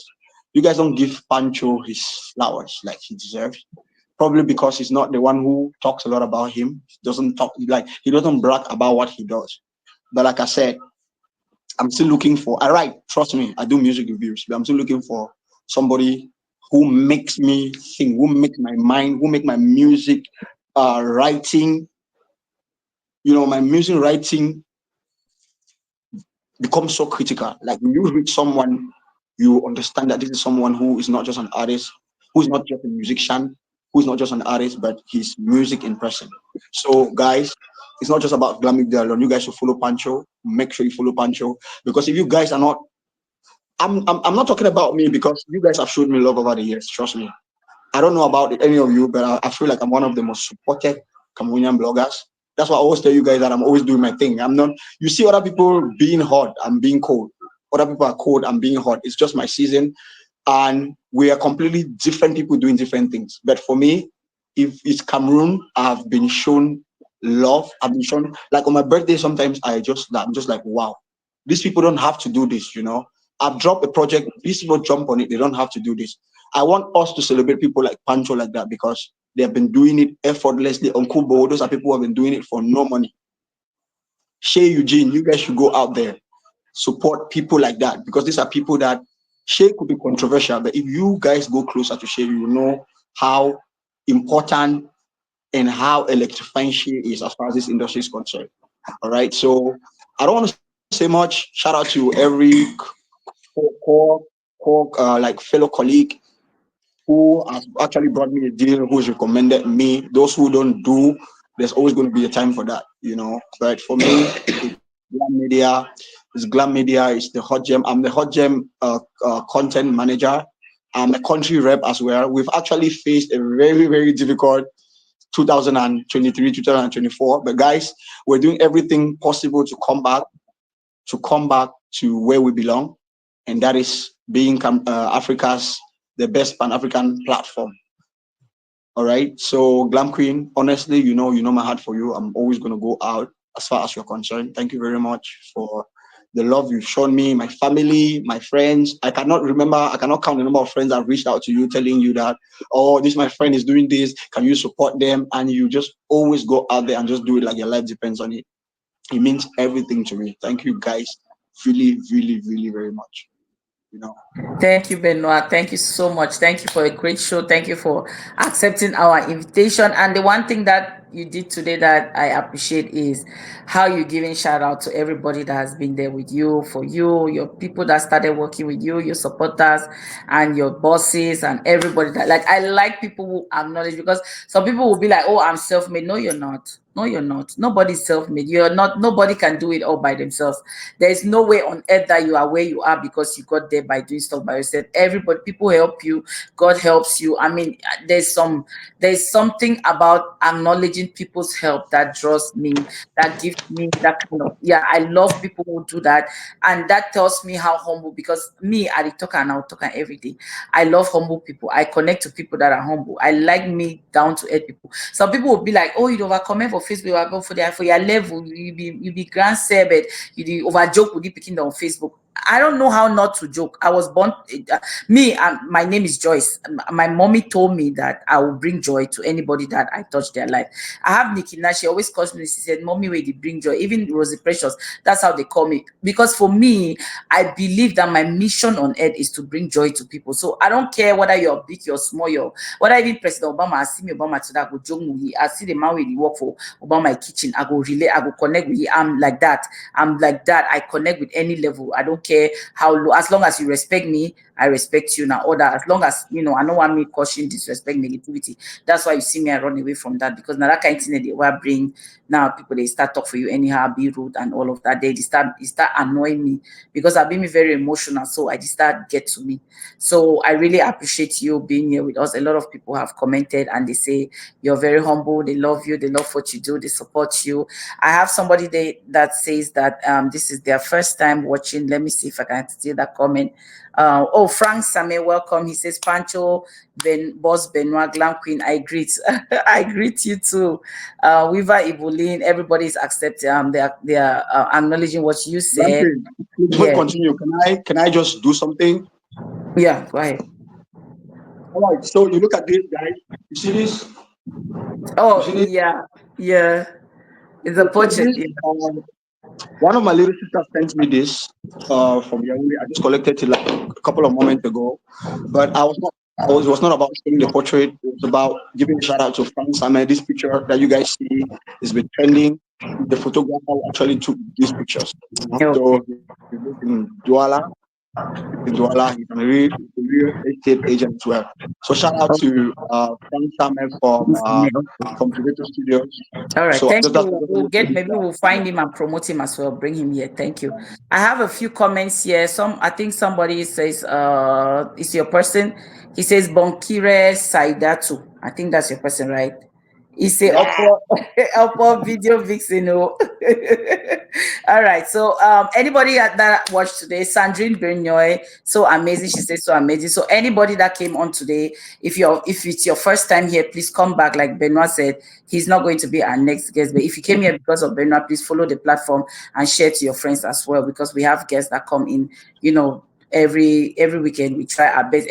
C: don't give Pancho his flowers like he deserves. Probably because he's not the one who talks a lot about him. He doesn't brag about what he does. But like I said, I'm still looking for, trust me, I do music reviews, but I'm still looking for somebody who makes me think, who makes my mind, who make my music writing, my music writing becomes so critical. Like when you read someone, you understand that this is someone who is not just an artist, who is not just a musician, who is not just an artist, but he's music in person. So guys, it's not just about Glam Media alone. You guys should follow Pancho. Make sure you follow Pancho, because if you guys are not, I'm not talking about me, because you guys have showed me love over the years. Trust me. I don't know about any of you, but I feel like I'm one of the most supported Cameroonian bloggers. That's why I always tell you guys that I'm always doing my thing. I'm not. You see other people being hot, I'm being cold. Other people are cold, I'm being hot. It's just my season, and we are completely different people doing different things. But for me, if it's Cameroon, I've been shown love. I've been shown, like on my birthday. Sometimes I'm just like, wow, these people don't have to do this. I've dropped a project. These people jump on it. They don't have to do this. I want us to celebrate people like Pancho like that because they have been doing it effortlessly. Uncle Bo, those are people who have been doing it for no money. Shay Eugene, you guys should go out there, support people like that because these are people that Shay could be controversial, but if you guys go closer to Shay, you will know how important and how electrifying Shay is as far as this industry is concerned. All right, so I don't want to say much. Shout out to every like fellow colleague who has actually brought me a deal, who's recommended me. Those who don't do, there's always going to be a time for that. But for me, it's Glam Media. It's Glam Media. It's the HotJem. I'm the HotJem content manager. I'm a country rep as well. We've actually faced a very, very difficult 2023, 2024. But guys, we're doing everything possible to come back to where we belong, and that is being Africa's the best Pan-African platform. All right. So Glam Queen, honestly, you know my heart for you. I'm always gonna go out as far as you're concerned. Thank you very much for the love you've shown me, my family, my friends. I cannot count the number of friends I've reached out to you telling you that, oh, this my friend is doing this. Can you support them? And you just always go out there and just do it like your life depends on it. It means everything to me. Thank you guys really, really, really very much.
A: Thank you, Benoit. Thank you so much. Thank you for a great show. Thank you for accepting our invitation. And the one thing that you did today that I appreciate is how you're giving shout out to everybody that has been there with you, for you, your people that started working with you, your supporters and your bosses and everybody that I like people who acknowledge, because some people will be like, oh, I'm self-made. No, you're not. No, you're not. Nobody's self-made. You're not. Nobody can do it all by themselves. There's no way on earth that you are where you are because you got there by doing stuff by yourself. Everybody, people help you. God helps you. I mean, there's something about acknowledging people's help that draws me, that gives me that kind of, I love people who do that. And that tells me how humble, because me, I talk and I'll talk every day. I love humble people. I connect to people that are humble. I like me down to earth people. Some people will be like, oh, you overcome for Facebook, I go for your level, you be grand but you over joke with the picking on Facebook. I don't know how not to joke. I was born, my name is Joyce. My mommy told me that I will bring joy to anybody that I touch their life. I have Nikki now. She always calls me. She said, "Mommy, where they bring joy." Even Rosie Precious, that's how they call me. Because for me, I believe that my mission on earth is to bring joy to people. So I don't care whether you're big, you're small, whether even President Obama, I see me Obama today, I go joke with you. I see the man where he work for Obama kitchen, I go relate, I go connect with you. I'm like that. I connect with any level. I don't care how low, as long as you respect me, I respect you now. Order, as long as I don't want me caution, disrespect, negativity. That's why you see me, I run away from that, because now that kind of thing they will bring. Now people, they start talk for you anyhow, be rude and all of that. They start annoying me because I've been very emotional. So I just start get to me. So I really appreciate you being here with us. A lot of people have commented and they say you're very humble. They love you. They love what you do. They support you. I have somebody that says that this is their first time watching. Let me see if I can see that comment. Frank Same, welcome. He says, Pancho, Boss Benoit, Glam Queen, I greet. I greet you too. Weaver Evelyn, everybody is accepting. They are acknowledging what you said.
C: Before we continue, can I just do something?
A: Yeah, go ahead.
C: All right. So you look at this, guys. You see this?
A: Oh, see this? Yeah. It's a portrait.
C: One of my little sisters sent me this from Yaoundé. I just collected it like a couple of moments ago, but it was not about showing the portrait. It was about giving a shout out to Frank Same. This picture that you guys see has been trending. The photographer actually took these pictures. So he lives in Douala. He's a real estate agent as well. So shout out to Frank Same from Tomato Studios.
A: All right, so thank you. We'll find him and promote him as well. Bring him here. Thank you. I have a few comments here. I think somebody says, "Is your person?" He says, "Bonkire Saidatu." I think that's your person, right? It's a upper video Vixen. Oh. All right. So anybody that watched today, Sandrine Benoit, so amazing. She says so amazing. So anybody that came on today, if it's your first time here, please come back. Like Benoit said, he's not going to be our next guest. But if you came here because of Benoit, please follow the platform and share to your friends as well, because we have guests that come in, every weekend. We try our best.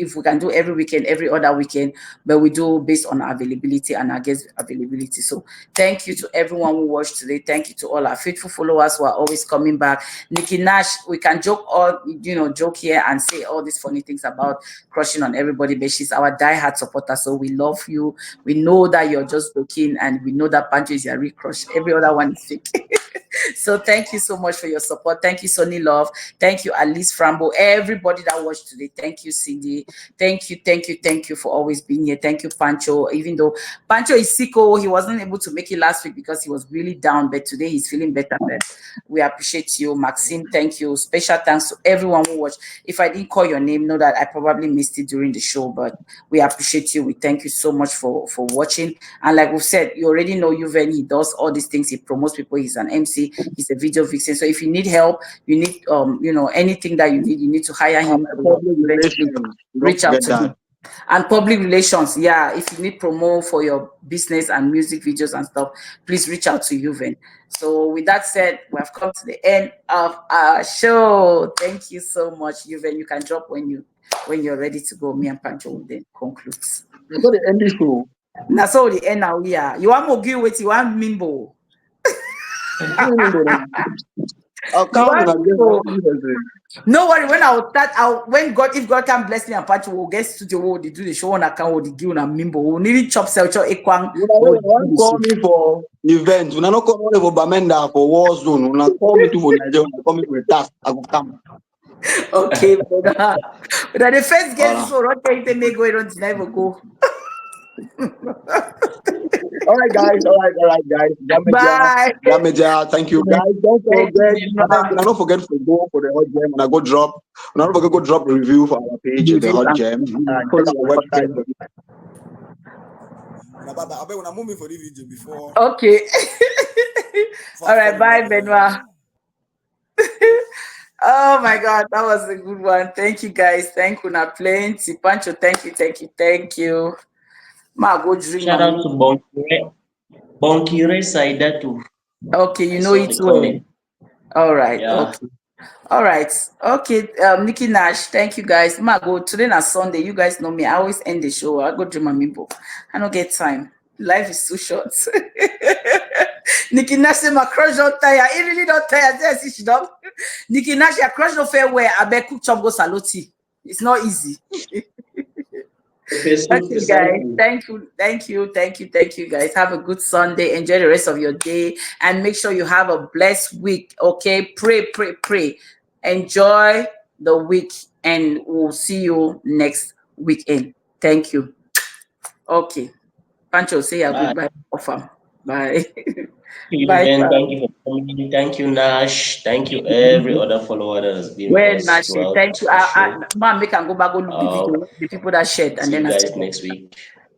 A: If we can do every weekend, every other weekend, but we do based on our availability and our guest availability. So thank you to everyone who watched today. Thank you to all our faithful followers who are always coming back. Nikki Nash, we can joke here and say all these funny things about crushing on everybody, but she's our diehard supporter. So we love you. We know that you're just joking, and we know that Pancho is your real crush. Every other one is fake. So thank you so much for your support. Thank you, Sonny Love. Thank you, Alice Frambo. Everybody that watched today. Thank you, Cindy. Thank you for always being here. Thank you, Pancho. Even though Pancho is sick, he wasn't able to make it last week because he was really down, but today he's feeling better. But we appreciate you. Maxime, thank you. Special thanks to everyone who watched. If I didn't call your name, know that I probably missed it during the show, but we appreciate you. We thank you so much for watching. And like we've said, you already know Yuven. He does all these things. He promotes people. He's an MC. He's a video vixen. So if you need help, you need anything that you need to hire him. Reach out to him. And public relations, if you need promo for your business and music videos and stuff, please reach out to Yuven. So with that said, we have come to the end of our show. Thank you so much, Yuven. You can drop when you're ready to go. Me and Pancho will then conclude.
C: That's not the end of the show.
A: That's all the end now. Yeah, you want more give with you want Mimbo.
C: I'll count on
A: No worry, when I'll start if God can bless me and Pancho will get studio, they do the show on account or the give on Mimbo. We'll need chop sell equang.
C: Call me for events. When I not call me for Bamenda for war zone. When I call me to for Nigeria, call me for a task. I will come.
A: Okay, but the first guest so not going to make go on never go.
C: All right, guys.
A: Bye.
C: Glam Media, thank you, guys. Don't forget to go for the HotJem. And I go drop. Don't forget to go drop a review for our page, the HotJem. Check our website.
E: I bet when I'm moving for the video before.
A: Okay. All right, bye, Benoit. Oh my God, that was a good one. Thank you, guys. Thank you, na plenty. Pancho, thank you. Ma go drink.
B: Shout out to Bonkire Saida too.
A: Okay, you know it well. All right.
B: Yeah.
A: Okay. All right. Okay. Nikki Nash, thank you guys. Ma go today na Sunday. You guys know me. I always end the show. I go drink my mimbo. I don't get time. Life is too short. Nikki Nash say my crush don't tire. He really don't tire. Yes, she don't. Nikki Nash, your crush no fair wear. I bet cook chop go saloti. It's not easy. Okay, guys. Thank you, guys. Have a good Sunday. Enjoy the rest of your day, and make sure you have a blessed week. Okay, pray. Enjoy the week, and we'll see you next weekend. Thank you. Okay, Pancho, say a goodbye. Offer. Bye.
B: Bye. Thank you for coming. Thank you, Nash. Thank you, every other follower that has been with us.
A: Nash, thank you. Man, we can go back go look the video, the people that shared, and
B: see
A: then
B: you guys next week.